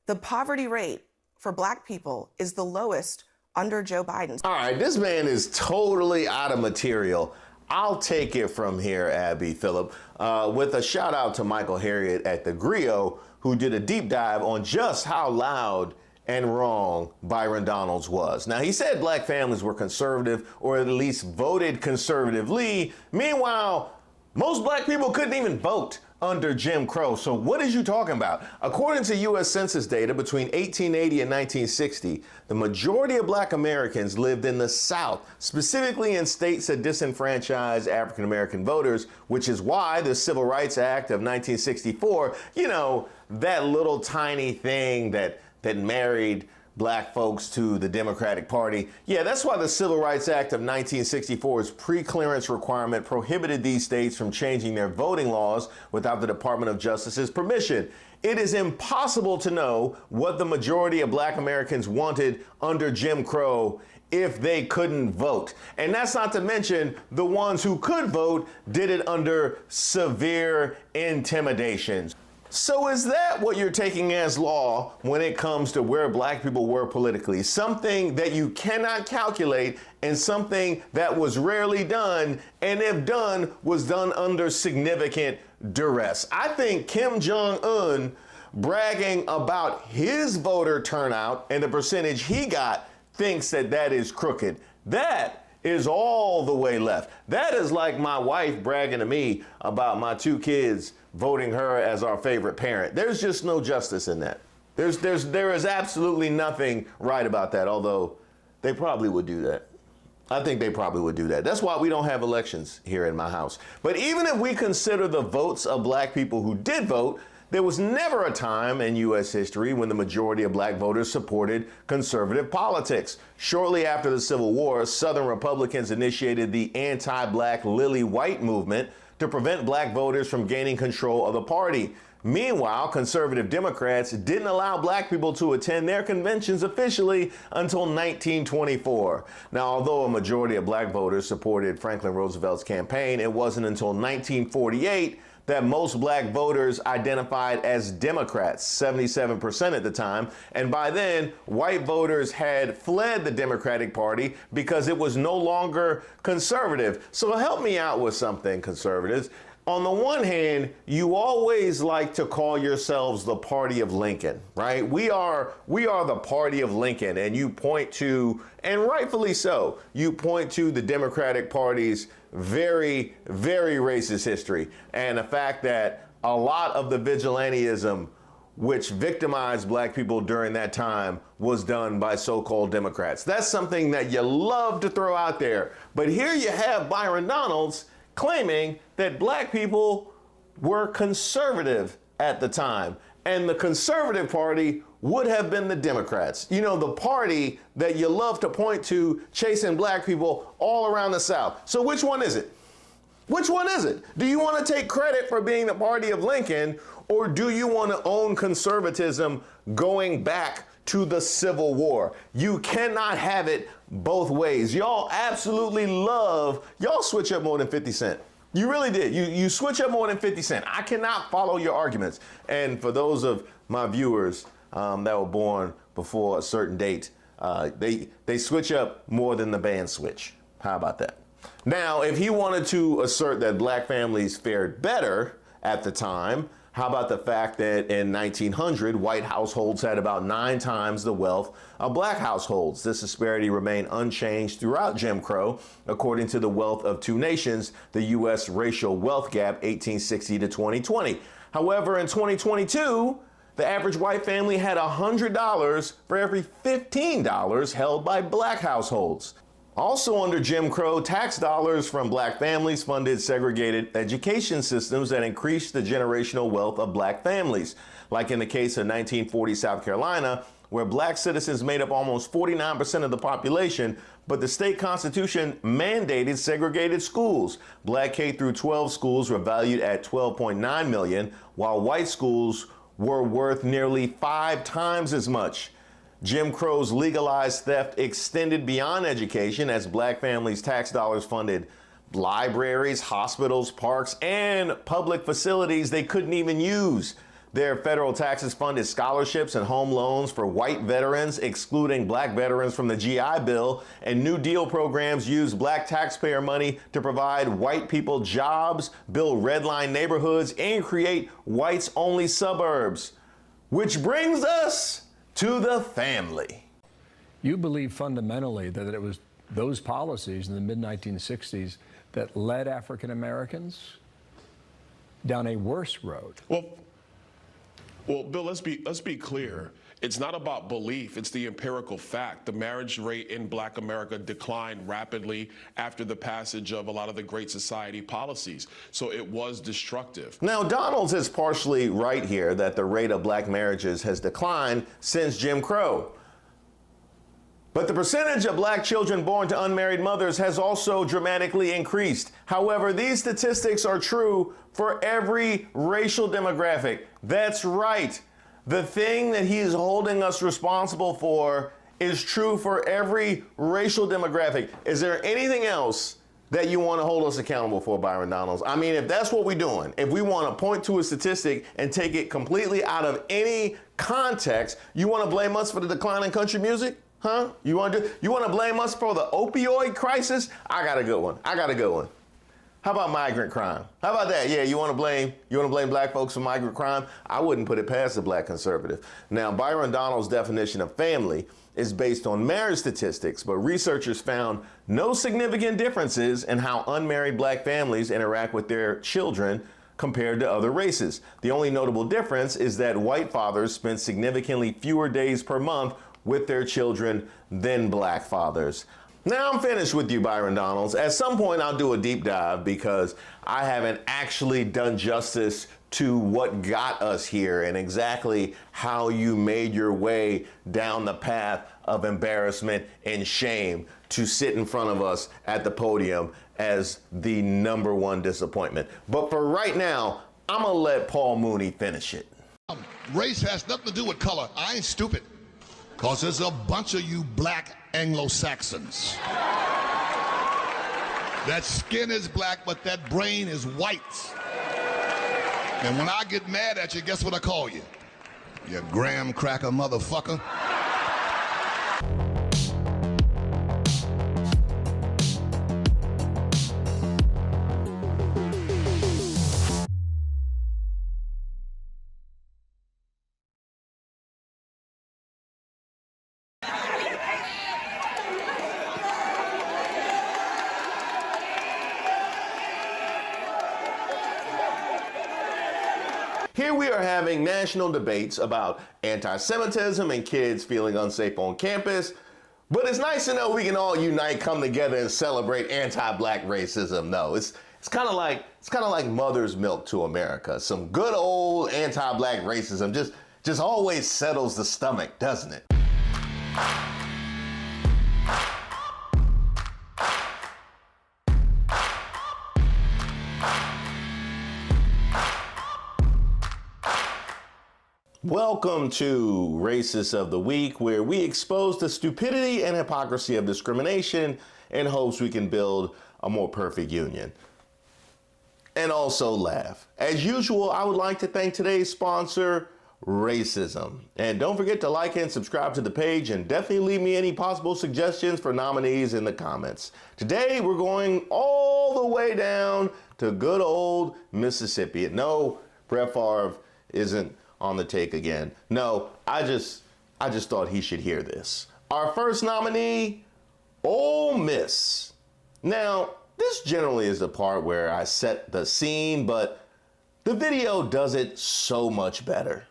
The poverty rate for black people is the lowest under Joe Biden. All right, this man is totally out of material. I'll take it from here, Abby Phillip, with a shout out to Michael Harriot at the Griot, who did a deep dive on just how loud and wrong Byron Donalds was. Now, he said black families were conservative, or at least voted conservatively. Meanwhile, most black people couldn't even vote under Jim Crow. So what is you talking about? According to U.S. Census data, between 1880 and 1960, the majority of black Americans lived in the South, specifically in states that disenfranchised African American voters, which is why the Civil Rights Act of 1964, you know, that little tiny thing that married black folks to the Democratic Party. Yeah, that's why the Civil Rights Act of 1964's pre-clearance requirement prohibited these states from changing their voting laws without the Department of Justice's permission. It is impossible to know what the majority of black Americans wanted under Jim Crow if they couldn't vote. And that's not to mention the ones who could vote did it under severe intimidations. So is that what you're taking as law when it comes to where black people were politically? Something that you cannot calculate and something that was rarely done, and if done, was done under significant duress. I think Kim Jong-un bragging about his voter turnout and the percentage he got thinks that that is crooked. That is all the way left. That is like my wife bragging to me about my 2 kids voting her as our favorite parent. There's just no justice in that. There is absolutely nothing right about that, although they probably would do that. I think they probably would do that. That's why we don't have elections here in my house. But even if we consider the votes of black people who did vote, there was never a time in U.S. history when the majority of black voters supported conservative politics. Shortly after the Civil War, Southern Republicans initiated the anti-black Lily White movement to prevent black voters from gaining control of the party. Meanwhile, conservative Democrats didn't allow black people to attend their conventions officially until 1924. Now, although a majority of black voters supported Franklin Roosevelt's campaign, it wasn't until 1948 that most black voters identified as Democrats, 77% at the time. And by then, white voters had fled the Democratic Party because it was no longer conservative. So help me out with something, conservatives. On the one hand, you always like to call yourselves the party of Lincoln, right? We are the party of Lincoln, and you point to, and rightfully so, you point to the Democratic Party's very, very racist history and the fact that a lot of the vigilantism which victimized black people during that time was done by so-called Democrats. That's something that you love to throw out there. But here you have Byron Donalds claiming that black people were conservative at the time, and the conservative party would have been the Democrats. You know, the party that you love to point to chasing black people all around the South. So which one is it? Which one is it? Do you want to take credit for being the party of Lincoln, or do you want to own conservatism going back to the Civil War. You cannot have it both ways. Y'all absolutely y'all switch up more than 50 Cent. You really did. You switch up more than 50 Cent. I cannot follow your arguments. And for those of my viewers that were born before a certain date, they switch up more than the band Switch. How about that? Now, if he wanted to assert that black families fared better at the time, how about the fact that in 1900, white households had about 9 times the wealth of black households? This disparity remained unchanged throughout Jim Crow, according to the Wealth of Two Nations, the U.S. Racial Wealth Gap, 1860 to 2020. However, in 2022, the average white family had $100 for every $15 held by black households. Also under Jim Crow, tax dollars from black families funded segregated education systems that increased the generational wealth of black families. Like in the case of 1940 South Carolina, where black citizens made up almost 49% of the population, but the state constitution mandated segregated schools. Black K through 12 schools were valued at $12.9 million, while white schools were worth nearly 5 times as much. Jim Crow's legalized theft extended beyond education as black families' tax dollars funded libraries, hospitals, parks, and public facilities they couldn't even use. Their federal taxes funded scholarships and home loans for white veterans, excluding black veterans from the GI Bill, and New Deal programs used black taxpayer money to provide white people jobs, build redline neighborhoods, and create whites-only suburbs. Which brings us to the family. You believe fundamentally that it was those policies in the mid-1960s that led African Americans down a worse road. Well, Bill, let's be clear. It's not about belief, it's the empirical fact. The marriage rate in black America declined rapidly after the passage of a lot of the Great Society policies. So it was destructive. Now, Donalds is partially right here that the rate of black marriages has declined since Jim Crow. But the percentage of black children born to unmarried mothers has also dramatically increased. However, these statistics are true for every racial demographic. That's right. The thing that he is holding us responsible for is true for every racial demographic. Is there anything else that you want to hold us accountable for, Byron Donalds? I mean, if that's what we're doing, if we want to point to a statistic and take it completely out of any context, you want to blame us for the decline in country music? Huh? You want to blame us for the opioid crisis? I got a good one. How about migrant crime? How about that? Yeah, you want to blame black folks for migrant crime? I wouldn't put it past the black conservative. Now, Byron Donalds' definition of family is based on marriage statistics, but researchers found no significant differences in how unmarried black families interact with their children compared to other races. The only notable difference is that white fathers spent significantly fewer days per month with their children than black fathers. Now I'm finished with you, Byron Donalds. At some point, I'll do a deep dive because I haven't actually done justice to what got us here and exactly how you made your way down the path of embarrassment and shame to sit in front of us at the podium as the #1 disappointment. But for right now, I'm gonna let Paul Mooney finish it. Race has nothing to do with color. I ain't stupid. Because there's a bunch of you black Anglo-Saxons. That skin is black, but that brain is white. And when I get mad at you, guess what I call you? You graham cracker motherfucker. Here we are having national debates about anti-Semitism and kids feeling unsafe on campus. But it's nice to know we can all unite, come together, and celebrate anti-black racism. No, it's kind of like mother's milk to America. Some good old anti-black racism just always settles the stomach, doesn't it? Welcome to Racist of the Week, where we expose the stupidity and hypocrisy of discrimination in hopes we can build a more perfect union. And also laugh. As usual, I would like to thank today's sponsor, Racism. And don't forget to like and subscribe to the page, and definitely leave me any possible suggestions for nominees in the comments. Today, we're going all the way down to good old Mississippi. No, Brett Favre isn't on the take again. No, I just thought he should hear this. Our first nominee, Ole Miss. Now, this generally is the part where I set the scene, but the video does it so much better.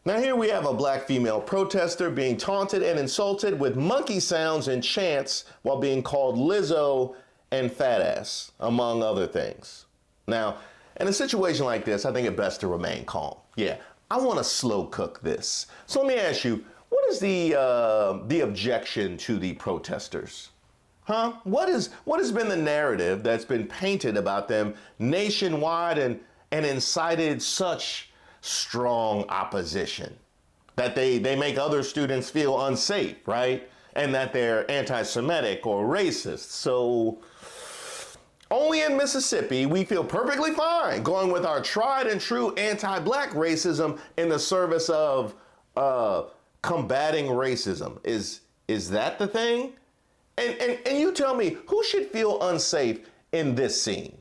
Now here we have a black female protester being taunted and insulted with monkey sounds and chants while being called Lizzo and fat ass, among other things. Now, in a situation like this, I think it best to remain calm. Yeah, I want to slow cook this. So let me ask you, what is the objection to the protesters? Huh? What has been the narrative that's been painted about them nationwide and incited such strong opposition? That they make other students feel unsafe, right? And that they're anti-Semitic or racist. So only in Mississippi, we feel perfectly fine going with our tried and true anti-black racism in the service of combating racism. Is that the thing? And you tell me, who should feel unsafe in this scene?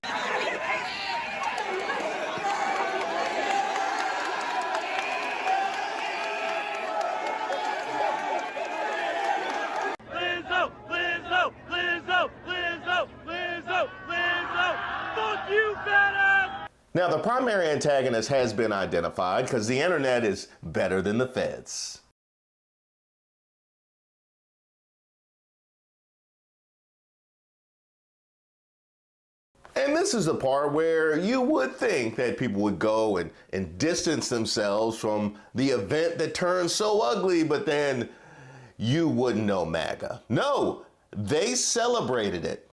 Now, the primary antagonist has been identified because the internet is better than the feds. And this is the part where you would think that people would go and distance themselves from the event that turned so ugly, but then you wouldn't know MAGA. No, they celebrated it.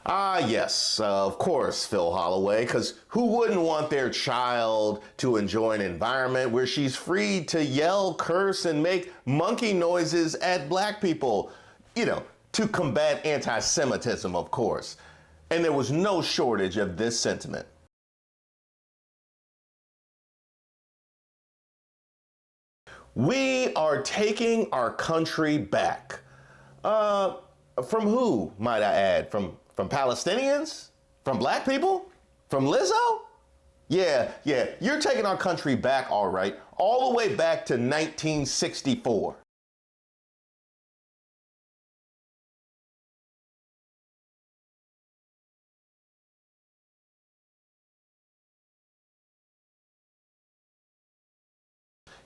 Ah, yes, of course, Phil Holloway, because who wouldn't want their child to enjoy an environment where she's free to yell, curse, and make monkey noises at black people? You know, to combat anti-Semitism, of course. And there was no shortage of this sentiment. We are taking our country back. From who, might I add? From Palestinians? From black people? From Lizzo? Yeah, you're taking our country back, all right, all the way back to 1964.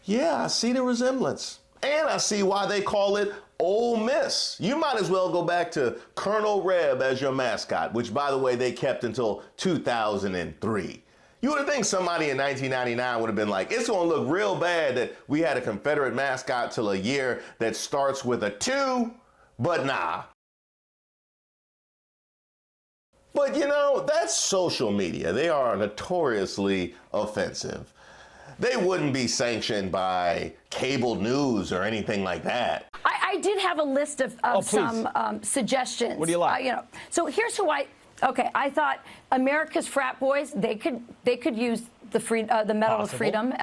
Yeah, I see the resemblance. And I see why they call it Ole Miss. You might as well go back to Colonel Reb as your mascot, which, by the way, they kept until 2003. You would think somebody in 1999 would have been like, it's going to look real bad that we had a Confederate mascot till a year that starts with a 2, but nah. But you know, that's social media. They are notoriously offensive. They wouldn't be sanctioned by cable news or anything like that. I did have a list of some suggestions. What do you like? So here's who I thought America's frat boys, they could use the Medal of Freedom.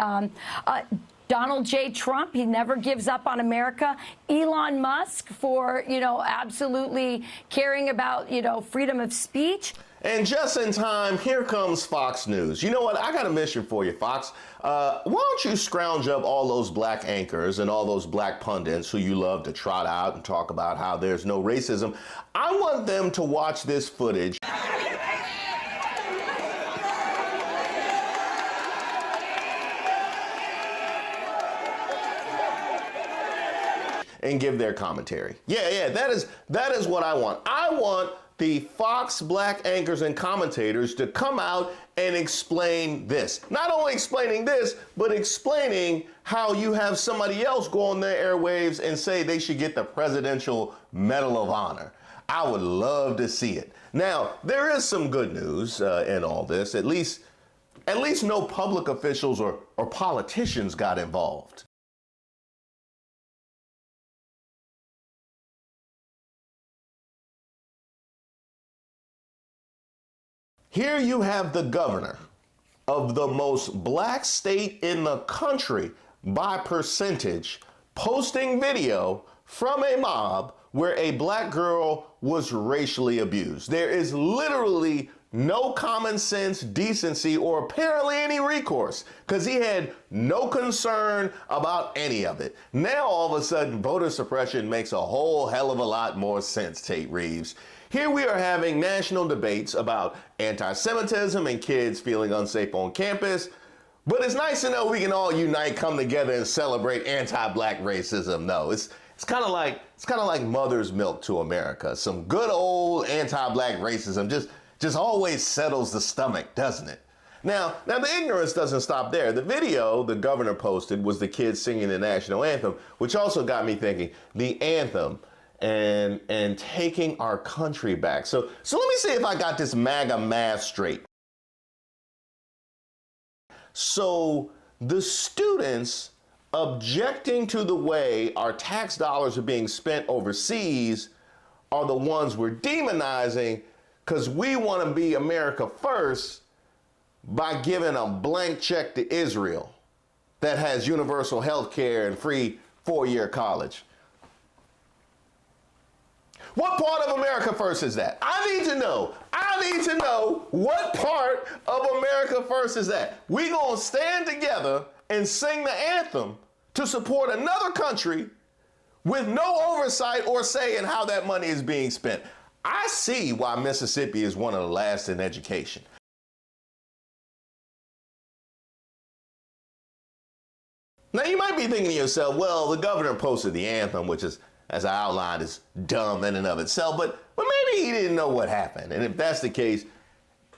Donald J. Trump, he never gives up on America. Elon Musk for, absolutely caring about, freedom of speech. And just in time, here comes Fox News. You know what? I got a mission for you, Fox. Why don't you scrounge up all those black anchors and all those black pundits who you love to trot out and talk about how there's no racism. I want them to watch this footage and give their commentary. Yeah, that is what I want. I want the Fox black anchors and commentators to come out and explain this. Not only explaining this, but explaining how you have somebody else go on their airwaves and say they should get the Presidential Medal of Honor. I would love to see it. Now, there is some good news in all this. At least no public officials or politicians got involved. Here you have the governor of the most black state in the country by percentage posting video from a mob where a black girl was racially abused. There is literally no common sense, decency, or apparently any recourse because he had no concern about any of it. Now all of a sudden voter suppression makes a whole hell of a lot more sense, Tate Reeves. Here we are having national debates about anti-Semitism and kids feeling unsafe on campus. But it's nice to know we can all unite, come together, and celebrate anti-black racism. No, it's kind of like mother's milk to America. Some good old anti-black racism just always settles the stomach, doesn't it? Now the ignorance doesn't stop there. The video the governor posted was the kids singing the national anthem, which also got me thinking, the anthem and taking our country back. So let me see if I got this MAGA math straight. So the students objecting to the way our tax dollars are being spent overseas are the ones we're demonizing because we want to be America first by giving a blank check to Israel that has universal health care and free 4-year college. What part of America first is that? I need to know what part of America first is that. We gonna stand together and sing the anthem to support another country with no oversight or say in how that money is being spent. I see why Mississippi is one of the last in education. Now you might be thinking to yourself, well, the governor posted the anthem, which is, as I outlined, is dumb in and of itself, but maybe he didn't know what happened. And if that's the case,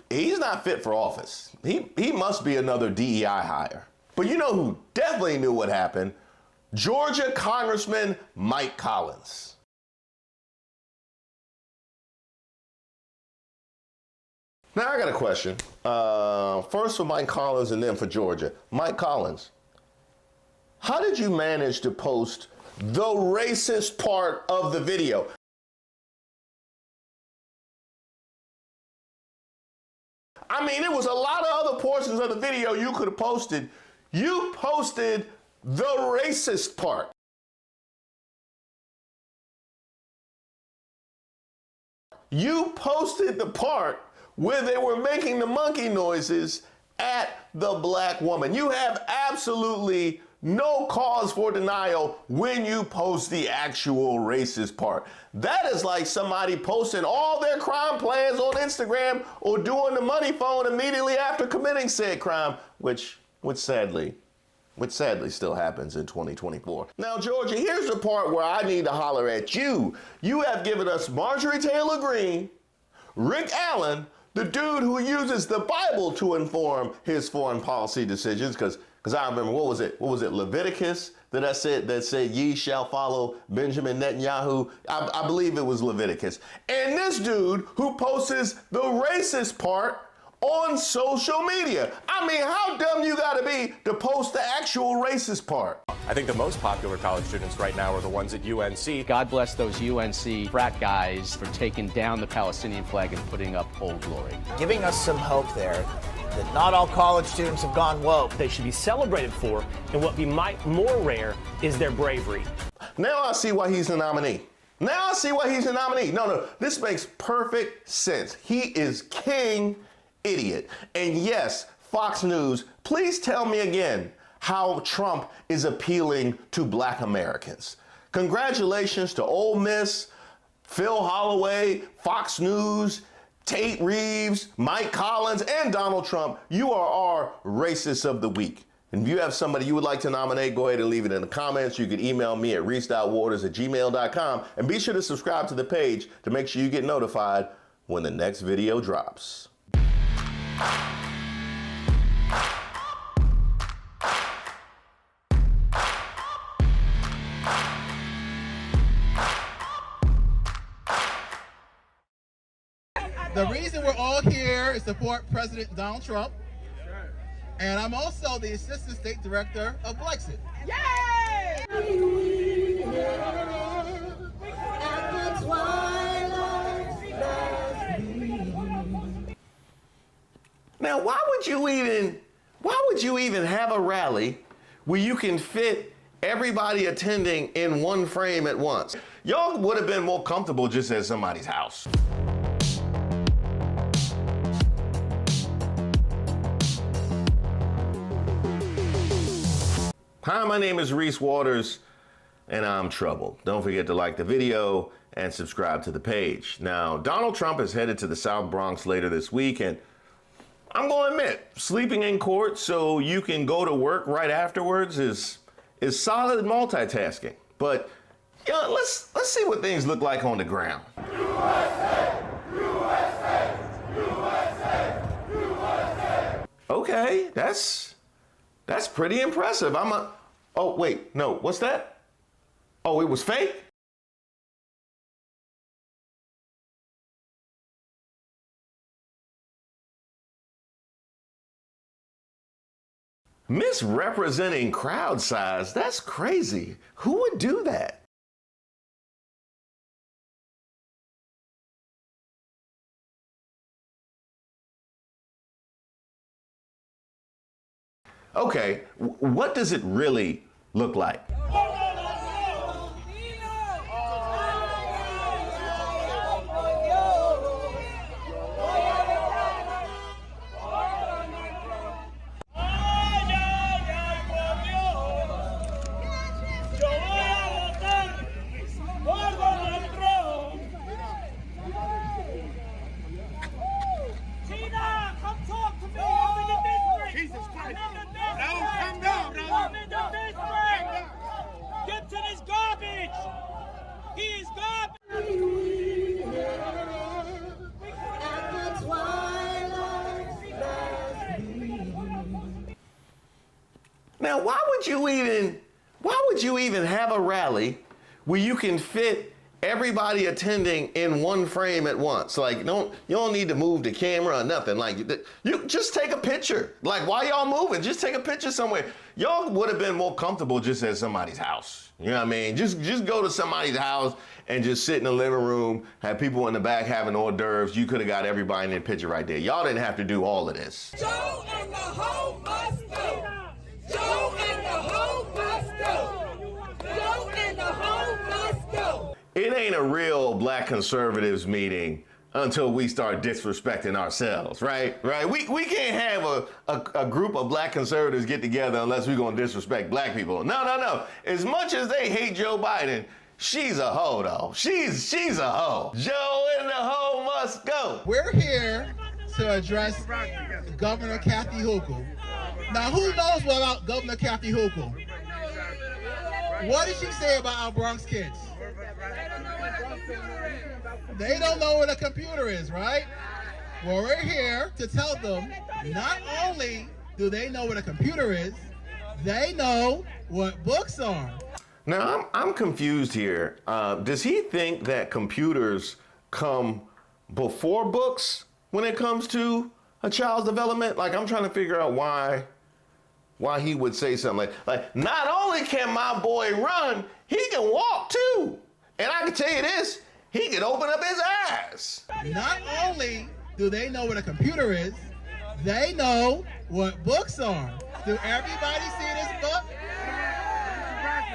he's not fit for office. He must be another DEI hire. But you know who definitely knew what happened? Georgia Congressman Mike Collins. Now I got a question. First for Mike Collins and then for Georgia. Mike Collins, how did you manage to post the racist part of the video? I mean, it was a lot of other portions of the video you could have posted. You posted the racist part. You posted the part where they were making the monkey noises at the black woman. You have absolutely no cause for denial when you post the actual racist part. That is like somebody posting all their crime plans on Instagram or doing the money phone immediately after committing said crime, which sadly still happens in 2024. Now, Georgia, here's the part where I need to holler at you. You have given us Marjorie Taylor Greene, Rick Allen, the dude who uses the Bible to inform his foreign policy decisions, because I remember, what was it, Leviticus that said ye shall follow Benjamin Netanyahu? I believe it was Leviticus. And this dude who posts the racist part on social media. I mean, how dumb you gotta be to post the actual racist part? I think the most popular college students right now are the ones at UNC. God bless those UNC frat guys for taking down the Palestinian flag and putting up Old Glory. Giving us some hope there that not all college students have gone woke. They should be celebrated for, and what be more rare is their bravery. Now I see why he's the nominee. Now I see why he's a nominee. No, this makes perfect sense. He is king idiot. And yes, Fox News, please tell me again how Trump is appealing to black Americans. Congratulations to Ole Miss, Phil Holloway, Fox News, Tate Reeves, Mike Collins, and Donald Trump. You are our racists of the week. And if you have somebody you would like to nominate, go ahead and leave it in the comments. You can email me at reese.waters@gmail.com. And be sure to subscribe to the page to make sure you get notified when the next video drops. The reason we're all here is to support President Donald Trump. And I'm also the Assistant State Director of Brexit. Yay! Now, why would you even have a rally where you can fit everybody attending in one frame at once? Y'all would have been more comfortable just at somebody's house. Hi, my name is Reese Waters, and I'm troubled. Don't forget to like the video and subscribe to the page. Now, Donald Trump is headed to the South Bronx later this week, and I'm going to admit, sleeping in court so you can go to work right afterwards is solid multitasking. But let's see what things look like on the ground. USA, USA, USA, USA. Okay, that's pretty impressive. Oh, wait, no, what's that? Oh, it was fake? Misrepresenting crowd size, that's crazy. Who would do that? Okay, what does it really look like? Now, why would you even have a rally where you can fit everybody attending in one frame at once? Like, you don't need to move the camera or nothing. Like, you just take a picture. Like, while y'all moving, just take a picture somewhere. Y'all would have been more comfortable just at somebody's house. You know what I mean? Just go to somebody's house and just sit in the living room, have people in the back having hors d'oeuvres. You could have got everybody in the picture right there. Y'all didn't have to do all of this. Joe and the hoe must go. Joe and the hoe must go. Joe and the hoe must go. It ain't a real black conservatives meeting until we start disrespecting ourselves, right? We can't have a group of black conservatives get together unless we're gonna disrespect black people. No. As much as they hate Joe Biden, she's a hoe though. She's a hoe. Joe and the hoe must go. We're here to address Governor Kathy Hochul. Now, who knows what about Governor Kathy Hochul? What did she say about our Bronx kids? They don't know what a computer is, right? Well, we're here to tell them not only do they know what a computer is, they know what books are. Now, I'm confused here. Does he think that computers come before books when it comes to a child's development? Like, I'm trying to figure out why he would say something like, not only can my boy run, he can walk too. And I can tell you this, he can open up his eyes. Not only do they know what a computer is, they know what books are. Do everybody see this book?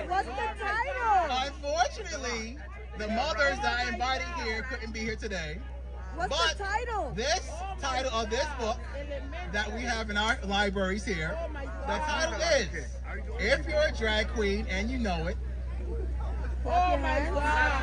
What's the title? Unfortunately, The mothers that I invited here couldn't be here today. What's the title? This title of this book that we have in our libraries here, the title is If You're a Drag Queen and You Know It. Oh my God.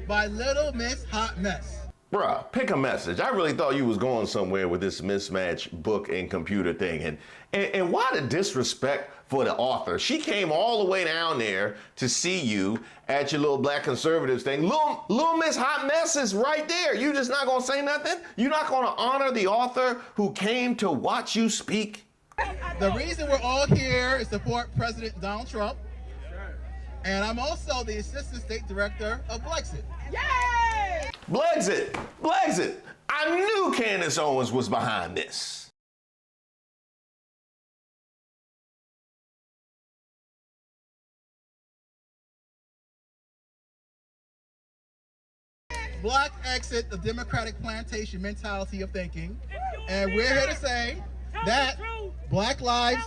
By Little Miss Hot Mess. Bruh, pick a message. I really thought you was going somewhere with this mismatched book and computer thing. And why the disrespect for the author? She came all the way down there to see you at your little black conservatives thing. Little Miss Hot Mess is right there. You just not gonna say nothing? You're not gonna honor the author who came to watch you speak? The reason we're all here is to support President Donald Trump. And I'm also the Assistant State Director of Blexit. Yay! Blexit! I knew Candace Owens was behind this. Black exit the Democratic plantation mentality of thinking. And we're here to say that Black lives.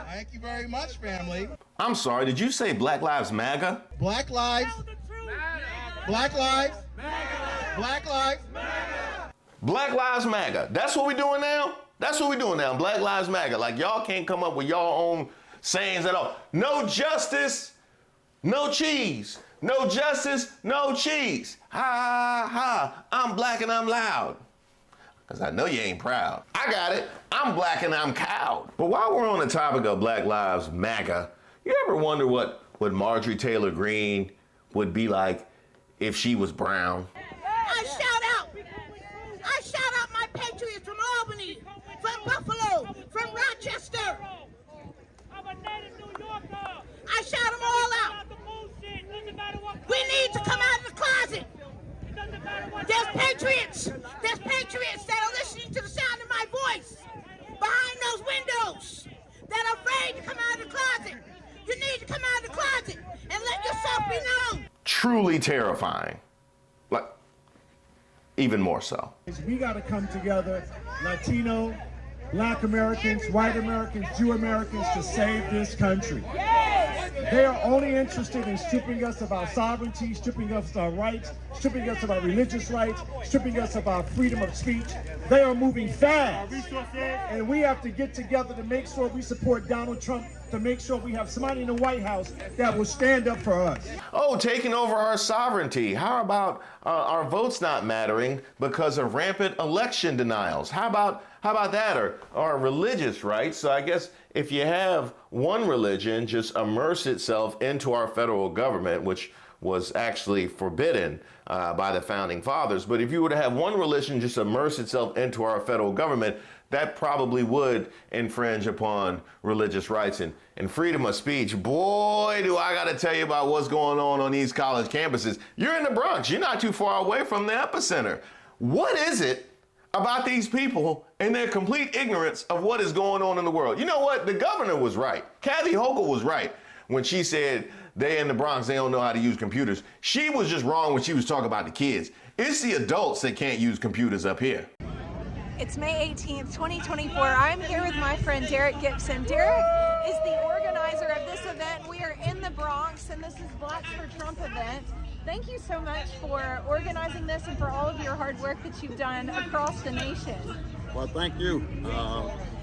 Thank you very much, family. I'm sorry, did you say Black Lives MAGA? Black lives. Black Lives MAGA. That's what we're doing now? That's what we're doing now, Black Lives MAGA. Like y'all can't come up with y'all own sayings at all. No justice, no cheese. No justice, no cheese. Ha, ha, I'm black and I'm loud. Because I know you ain't proud. I got it. I'm black and I'm cowed. But while we're on the topic of Black Lives MAGA, you ever wonder what Marjorie Taylor Greene would be like if she was brown? I shout out my patriots from Albany, from Buffalo, from Rochester. I shout them all out. We need to come out of the closet. There's patriots that are listening to the sound of my voice behind those windows that are afraid to come out of the closet. You need to come out of the closet and let yourself be known. Truly terrifying. Like, even more so. We got to come together, Latino, Black Americans, white Americans, Jew Americans, to save this country. They are only interested in stripping us of our sovereignty, stripping us of our rights, stripping us of our religious rights, stripping us of our freedom of speech. They are moving fast. And we have to get together to make sure we support Donald Trump, to make sure we have somebody in the White House that will stand up for us. Oh, taking over our sovereignty. How about our votes not mattering because of rampant election denials? How about that? Or our religious rights? So I guess if you have one religion just immerse itself into our federal government, which was actually forbidden by the founding fathers, but if you were to have one religion just immerse itself into our federal government, that probably would infringe upon religious rights and freedom of speech. Boy, do I gotta tell you about what's going on these college campuses. You're in the Bronx, you're not too far away from the epicenter. What is it about these people and their complete ignorance of what is going on in the world? You know what? The governor was right. Kathy Hochul was right when she said they in the Bronx, they don't know how to use computers. She was just wrong when she was talking about the kids. It's the adults that can't use computers up here. It's May 18th, 2024. I'm here with my friend Derek Gibson. Derek is the organizer of this event. We are in the Bronx, and this is Blacks for Trump event. Thank you so much for organizing this and for all of your hard work that you've done across the nation. Well, thank you.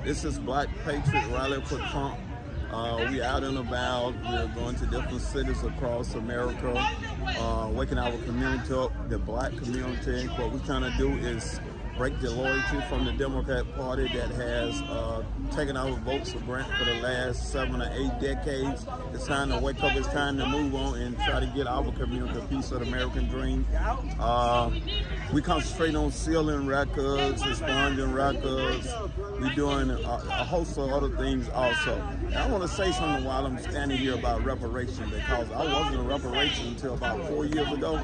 This is Black Patriot Rally for Trump. We out and about. We're going to different cities across America, waking our community up, the Black community. What we're trying to do is break the loyalty from the Democrat Party that has taken our votes for granted for the last 7 or 8 decades. It's time to wake up. It's time to move on and try to get our community a piece of the American dream. We concentrate on sealing records, expunging records. We're doing a host of other things also. And I want to say something while I'm standing here about reparation, because I wasn't in reparation until about 4 years ago.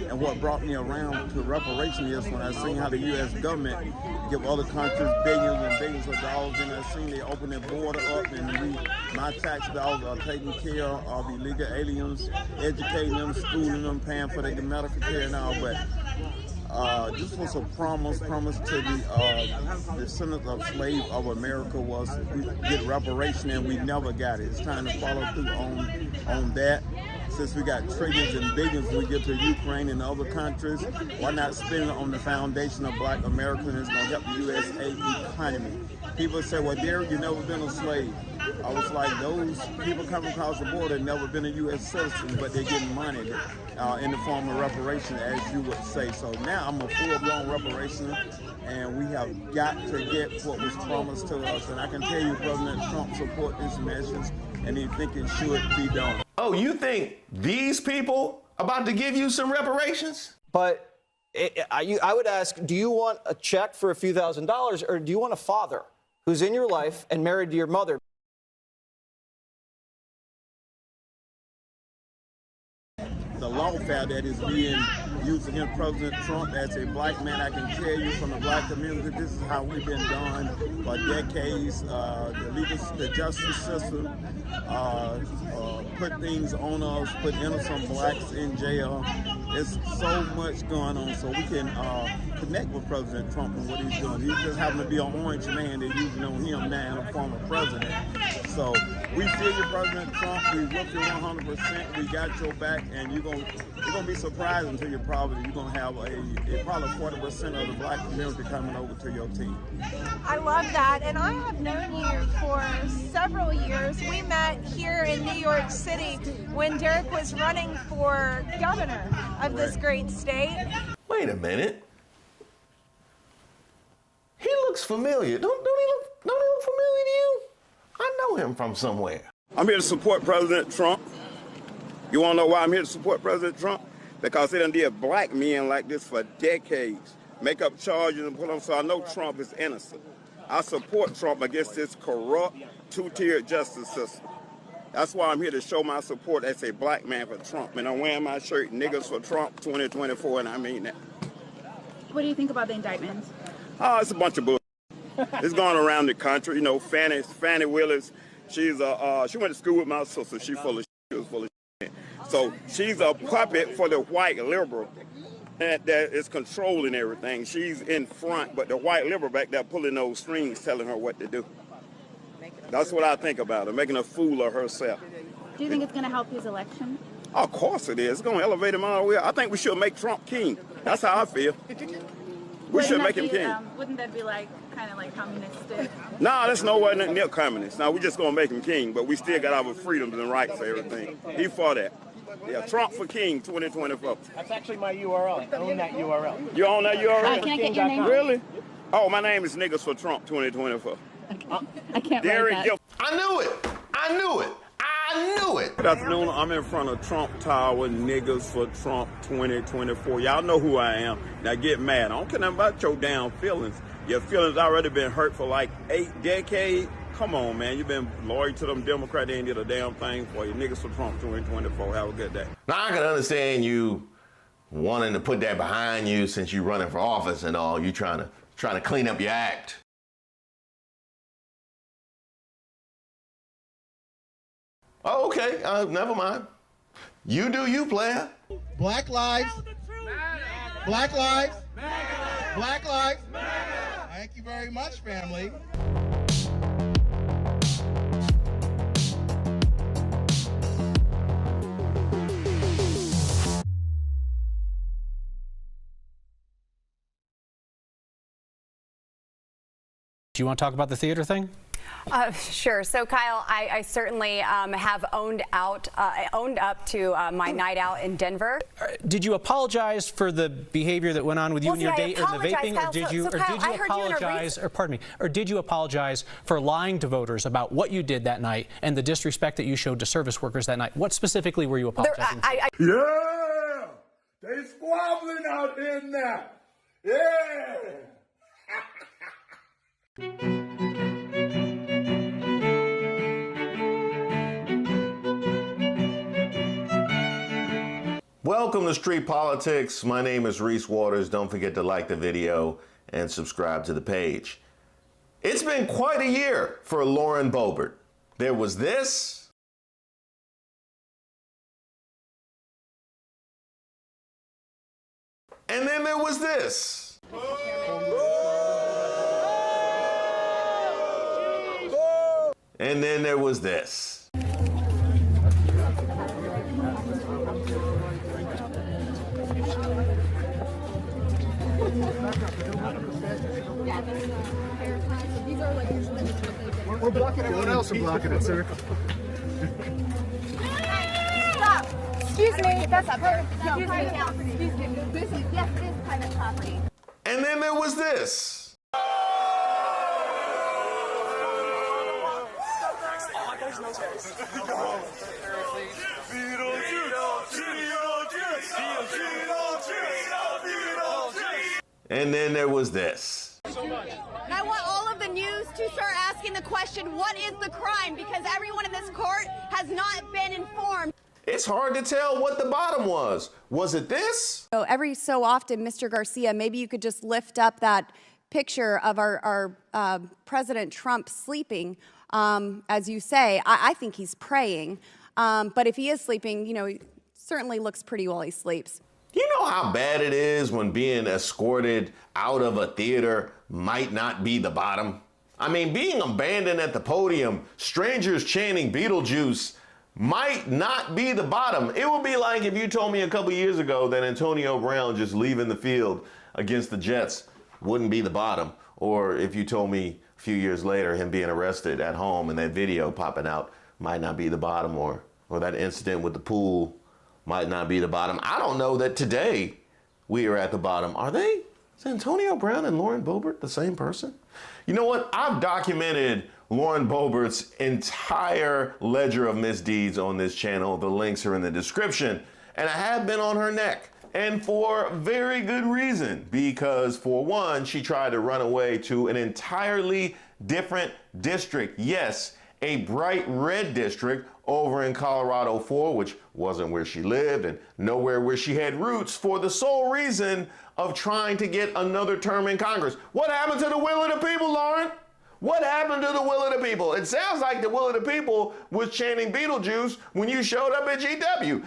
And what brought me around to reparation is when I seen how the U.S. government give other countries billions and billions of dollars, and I seen they open their border up, and my tax dollars are taking care of illegal aliens, educating them, schooling them, paying for their medical care and all. But this was a promise to the descendants of slaves of America was we get reparation, and we never got it. It's time to follow through on that. Since we got trillions and billions we give to Ukraine and other countries, why not spend it on the foundation of Black Americans? It's going to help the USA economy. People say, well, Derek, you've never been a slave. I was like, those people coming across the border have never been a U.S. citizen, but they're getting money in the form of reparation, as you would say. So now I'm a full-blown reparation, and we have got to get what was promised to us. And I can tell you, President Trump supports this message, and he think it should be done. Oh, you think these people about to give you some reparations? But I would ask, do you want a check for a few $1,000s, or do you want a father who's in your life and married to your mother? The lawfare that is being used against President Trump as a black man, I can tell you from the black community, this is how we've been done for decades. The justice system put things on us, put innocent blacks in jail. There's so much going on, so we can connect with President Trump and what he's doing. He just happened to be an orange man. They're using on him now in the form of president. So we feel you, President Trump. We with you 100%. We got your back, and you're gonna be surprised until you're probably gonna have probably 40% of the black community coming over to your team. I love that, and I have known you for several years. We met here in New York City when Derek was running for governor of this great state. Wait a minute. He looks familiar. Don't he look familiar to you? I know him from somewhere. I'm here to support President Trump. You want to know why I'm here to support President Trump? Because they done did black men like this for decades. Make up charges and put them, so I know Trump is innocent. I support Trump against this corrupt, two-tiered justice system. That's why I'm here to show my support as a black man for Trump. And I'm wearing my shirt, Niggas for Trump 2024, and I mean that. What do you think about the indictments? Oh, it's a bunch of bullshit. It's going around the country. You know, Fannie Willis, she went to school with my sister. She was full of shit. So she's a puppet for the white liberal that is controlling everything. She's in front, but the white liberal back there pulling those strings, telling her what to do. That's what I think about her, making a fool of herself. Do you think it's going to help his election? Of course it is. It's going to elevate him all the way. I think we should make Trump king. That's how I feel. We should make him king. Wouldn't that be kind of like communistic? No, that's nowhere near communist. No, we're just going to make him king, but we still got our freedoms and rights and everything. He for that. Yeah, Trump for king 2024. That's actually my URL. I own that URL. You own that URL? Can I get your name? Really? Oh, my name is Niggas for Trump 2024. I can't Derek write that. I knew it. I knew it. I knew it. Good afternoon. I'm in front of Trump Tower, Niggas for Trump 2024. Y'all know who I am. Now get mad. I don't care nothing about your damn feelings. Your feelings already been hurt for like 8 decades. Come on, man. You've been loyal to them Democrats. They ain't did a damn thing for you. Niggas for Trump 2024. Have a good day. Now I can understand you wanting to put that behind you since you're running for office and all. You trying to clean up your act. Oh, okay. Never mind. You do you, player. Black lives. Black lives. Black lives. Thank you very much, family. Do you want to talk about the theater thing? Sure. So, Kyle, I certainly have owned up to my night out in Denver. Did you apologize for the behavior that went on with you and your date or the vaping, Kyle, or did you apologize, or pardon me, or did you apologize for lying to voters about what you did that night and the disrespect that you showed to service workers that night? What specifically were you apologizing for? Yeah, they squabbling out in there. Yeah. Welcome to Street Politics. My name is Reese Waters. Don't forget to like the video and subscribe to the page. It's been quite a year for Lauren Boebert. There was this. And then there was this. And then there was this. We're blocking it. Everyone else are blocking it, sir. Stop! Excuse me, that's not private. No, private property. Excuse me. This is, yes, it is private property. And then there was this. And then there was this. And I want all of the news to start asking the question, what is the crime? Because everyone in this court has not been informed. It's hard to tell what the bottom was. Was it this? So every so often, Mr. Garcia, maybe you could just lift up that picture of our President Trump sleeping. As you say, I think he's praying. But if he is sleeping, you know, he certainly looks pretty while he sleeps. You know how bad it is when being escorted out of a theater might not be the bottom? I mean, being abandoned at the podium, strangers chanting Beetlejuice might not be the bottom. It would be like if you told me a couple years ago that Antonio Brown just leaving the field against the Jets wouldn't be the bottom. Or if you told me a few years later him being arrested at home and that video popping out might not be the bottom, or that incident with the pool might not be the bottom. I don't know that today we are at the bottom. Are they? Is Antonio Brown and Lauren Boebert the same person? You know what? I've documented Lauren Boebert's entire ledger of misdeeds on this channel. The links are in the description. And I have been on her neck. And for very good reason. Because for one, she tried to run away to an entirely different district. Yes, a bright red district over in Colorado 4, which wasn't where she lived and nowhere where she had roots, for the sole reason of trying to get another term in Congress. What happened to the will of the people, Lauren? What happened to the will of the people? It sounds like the will of the people was chanting Beetlejuice when you showed up at GW.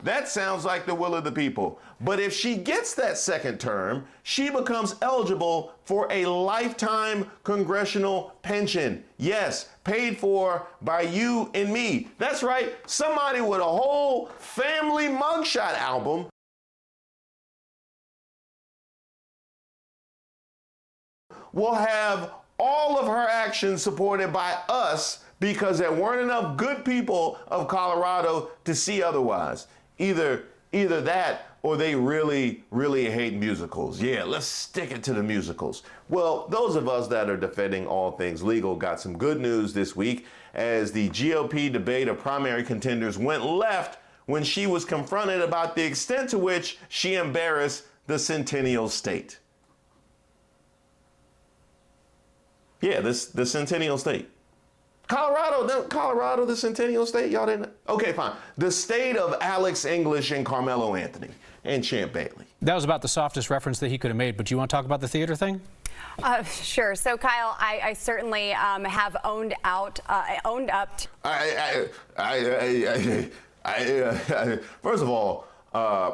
That sounds like the will of the people. But if she gets that second term, she becomes eligible for a lifetime congressional pension. Yes, paid for by you and me. That's right, somebody with a whole family mugshot album will have all of her actions supported by us because there weren't enough good people of Colorado to see otherwise. Either that or they really, really hate musicals. Yeah, let's stick it to the musicals. Well, those of us that are defending all things legal got some good news this week as the GOP debate of primary contenders went left when she was confronted about the extent to which she embarrassed the Centennial State. Yeah, the Centennial State. Colorado, the Centennial State, y'all didn't? Okay, fine. The state of Alex English and Carmelo Anthony and Champ Bailey. That was about the softest reference that he could have made, but do you want to talk about the theater thing? Sure. So, Kyle, I certainly have owned up to... First of all,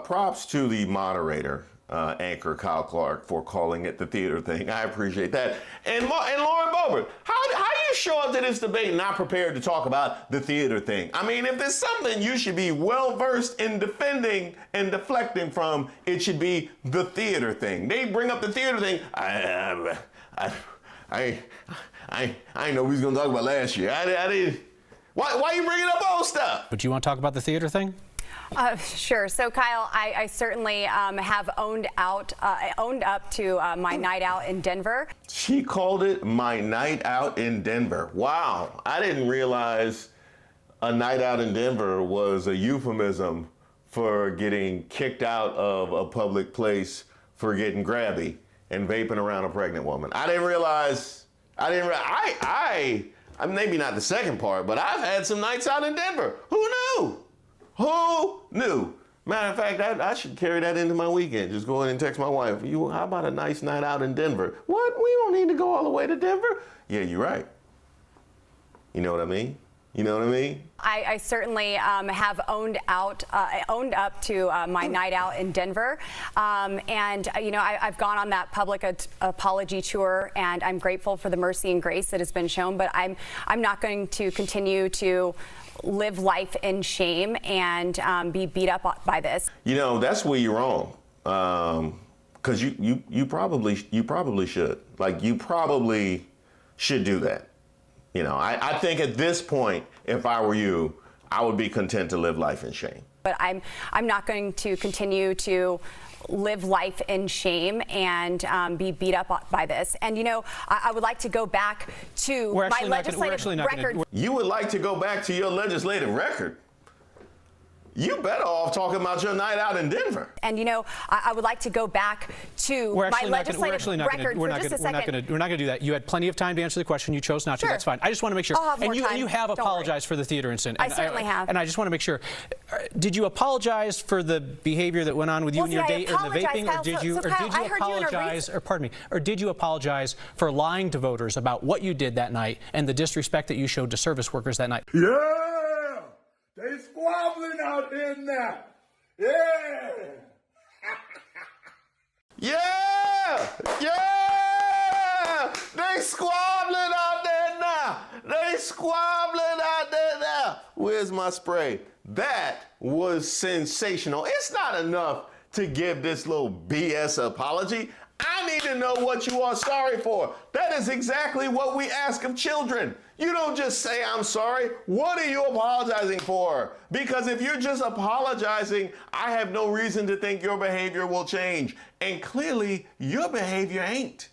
props to the moderator, anchor Kyle Clark, for calling it the theater thing. I appreciate that. And Lauren Boebert, how do you show up to this debate not prepared to talk about the theater thing? I mean, if there's something you should be well versed in defending and deflecting from, it should be the theater thing. They bring up the theater thing. I didn't know we was gonna talk about last year. I didn't. Why you bringing up old stuff? But do you want to talk about the theater thing? Sure. So, Kyle, I certainly have owned up to my night out in Denver. She called it my night out in Denver. Wow. I didn't realize a night out in Denver was a euphemism for getting kicked out of a public place for getting grabby and vaping around a pregnant woman. I didn't realize, maybe not the second part, but I've had some nights out in Denver. Who knew? Who knew? Matter of fact, I should carry that into my weekend. Just go ahead and text my wife. How about a nice night out in Denver? What? We don't need to go all the way to Denver. Yeah, you're right. You know what I mean? You know what I mean? I certainly have owned up to my night out in Denver, and I've gone on that public apology tour, and I'm grateful for the mercy and grace that has been shown. But I'm not going to continue to live life in shame and be beat up by this. You know, that's where you're wrong, because you probably should. Like, you probably should do that. You know, I think at this point, if I were you, I would be content to live life in shame. But I'm not going to continue to live life in shame and be beat up by this. And I would like to go back to my legislative record. You would like to go back to your legislative record? You better off talking about your night out in Denver. And I would like to go back to my legislative record for just a second. We're not going to do that. You had plenty of time to answer the question. You chose not to. That's fine. I just want to make sure. I'll have more time. And you have Don't apologized for the theater incident. I certainly have. And I just want to make sure. Did you apologize for the behavior that went on with you and your date and the vaping, Kyle, or did you apologize? Or pardon me. Or did you apologize for lying to voters about what you did that night and the disrespect that you showed to service workers that night? Yeah! They squabbling out there now. Yeah! Yeah! Yeah! They squabbling out there now. They squabbling out there now. Where's my spray? That was sensational. It's not enough to give this little BS apology. I need to know what you are sorry for. That is exactly what we ask of children. You don't just say, I'm sorry. What are you apologizing for? Because if you're just apologizing, I have no reason to think your behavior will change. And clearly, your behavior ain't.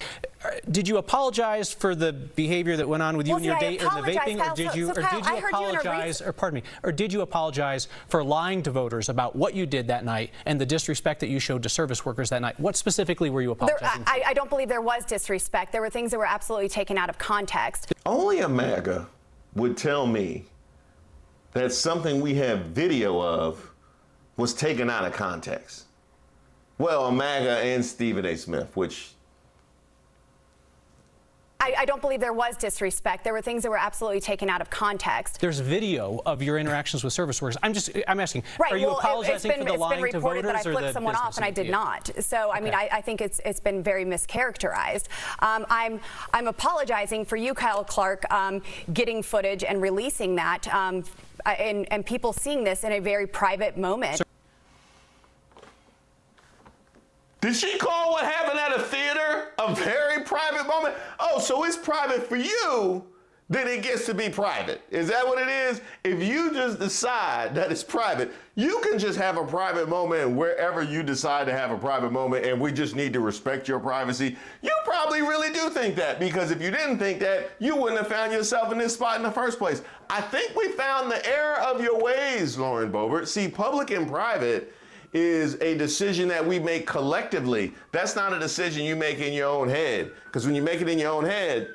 Did you apologize for the behavior that went on with you and your date and the vaping, or did you apologize? Or pardon me. Or did you apologize for lying to voters about what you did that night and the disrespect that you showed to service workers that night? What specifically were you apologizing for? I don't believe there was disrespect. There were things that were absolutely taken out of context. Only a MAGA would tell me that something we have video of was taken out of context. Well, a MAGA and Stephen A. Smith, which... I don't believe there was disrespect. There were things that were absolutely taken out of context. There's video of your interactions with service workers. I'm asking, right, are you apologizing for the lying to voters? It's been reported that I flipped someone off, and I did not. So, I mean, I think it's been very mischaracterized. I'm apologizing for you, Kyle Clark, getting footage and releasing that, and people seeing this in a very private moment. Did she call what happened at a theater a very private moment? Oh, so it's private for you, then it gets to be private. Is that what it is? If you just decide that it's private, you can just have a private moment wherever you decide to have a private moment, and we just need to respect your privacy. You probably really do think that, because if you didn't think that, you wouldn't have found yourself in this spot in the first place. I think we found the error of your ways, Lauren Boebert. See, public and private is a decision that we make collectively. That's not a decision you make in your own head. Because when you make it in your own head,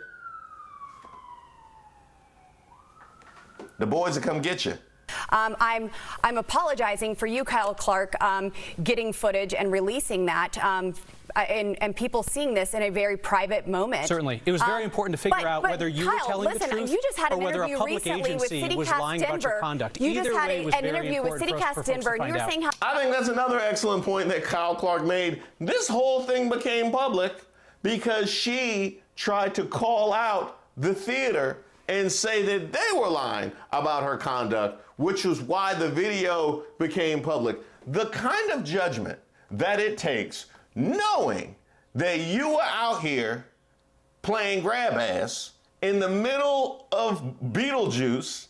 the boys will come get you. I'm apologizing for you, Kyle Clark, getting footage and releasing that, and people seeing this in a very private moment. Certainly. It was very important to figure out whether you were telling the truth you just had or an whether a interview public recently with agency was CityCast lying about your Denver. conduct. You just Either had way was an very interview with important for CityCast Denver, and you were saying how... I think that's another excellent point that Kyle Clark made. This whole thing became public because she tried to call out the theater and say that they were lying about her conduct, which was why the video became public. The kind of judgment that it takes, knowing that you were out here playing grab ass in the middle of Beetlejuice,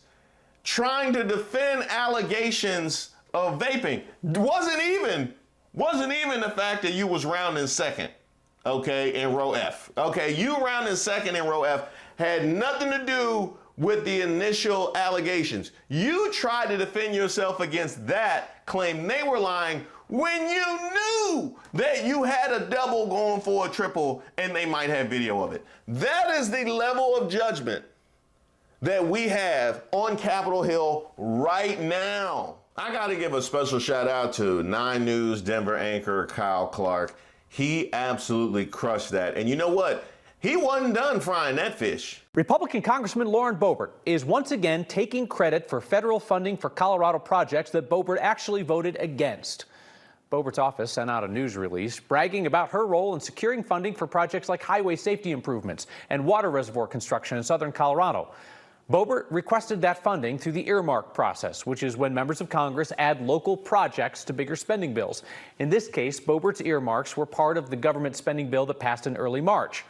trying to defend allegations of vaping, wasn't even the fact that you was rounding second, okay, in row F. Okay, you rounding second in row F had nothing to do with the initial allegations. You tried to defend yourself against that, claim they were lying when you knew that you had a double going for a triple and they might have video of it. That is the level of judgment that we have on Capitol Hill right now. I gotta give a special shout out to 9 News Denver anchor Kyle Clark. He absolutely crushed that. And you know what? he wasn't done frying that fish. Republican Congressman Lauren Boebert is once again taking credit for federal funding for Colorado projects that Boebert actually voted against. Boebert's office sent out a news release bragging about her role in securing funding for projects like highway safety improvements and water reservoir construction in southern Colorado. Boebert requested that funding through the earmark process, which is when members of Congress add local projects to bigger spending bills. In this case, Boebert's earmarks were part of the government spending bill that passed in early March.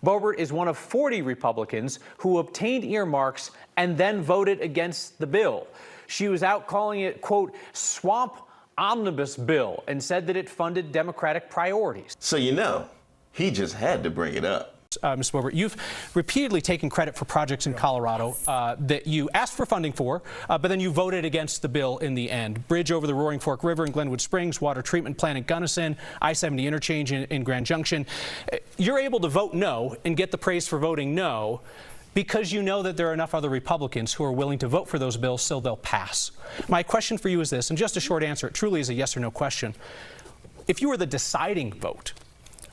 Boebert is one of 40 Republicans who obtained earmarks and then voted against the bill. She was out calling it, quote, swamp omnibus bill, and said that it funded Democratic priorities. So he just had to bring it up. Ms. Boebert, you've repeatedly taken credit for projects in Colorado that you asked for funding for, but then you voted against the bill in the end. Bridge over the Roaring Fork River in Glenwood Springs, water treatment plant in Gunnison, I-70 interchange in Grand Junction. You're able to vote no and get the praise for voting no because you know that there are enough other Republicans who are willing to vote for those bills so they'll pass. My question for you is this, and just a short answer, it truly is a yes or no question. If you were the deciding vote,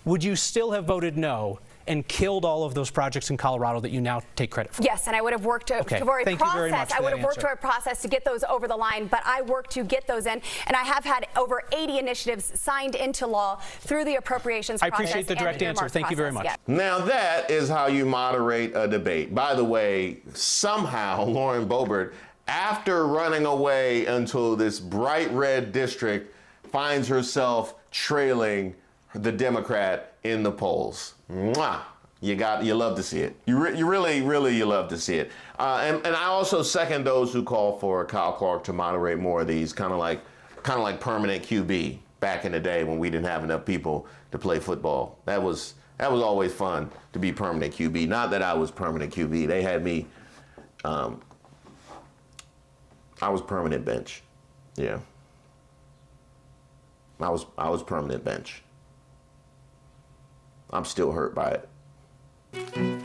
would you still have voted no and killed all of those projects in Colorado that you now take credit for? Yes, and I would have worked for a process. I would have worked for a process to get those over the line, but I worked to get those in, and I have had over 80 initiatives signed into law through the appropriations process. I appreciate the direct answer. Thank you very much. Yeah. Now that is how you moderate a debate. By the way, somehow Lauren Boebert, after running away into this bright red district, finds herself trailing the Democrat in the polls. Mwah! You love to see it. You really love to see it. And I also second those who call for Kyle Clark to moderate more of these, kind of like permanent QB back in the day when we didn't have enough people to play football. That was always fun to be permanent QB. Not that I was permanent QB. They had me. I was permanent bench. Yeah. I was permanent bench. I'm still hurt by it.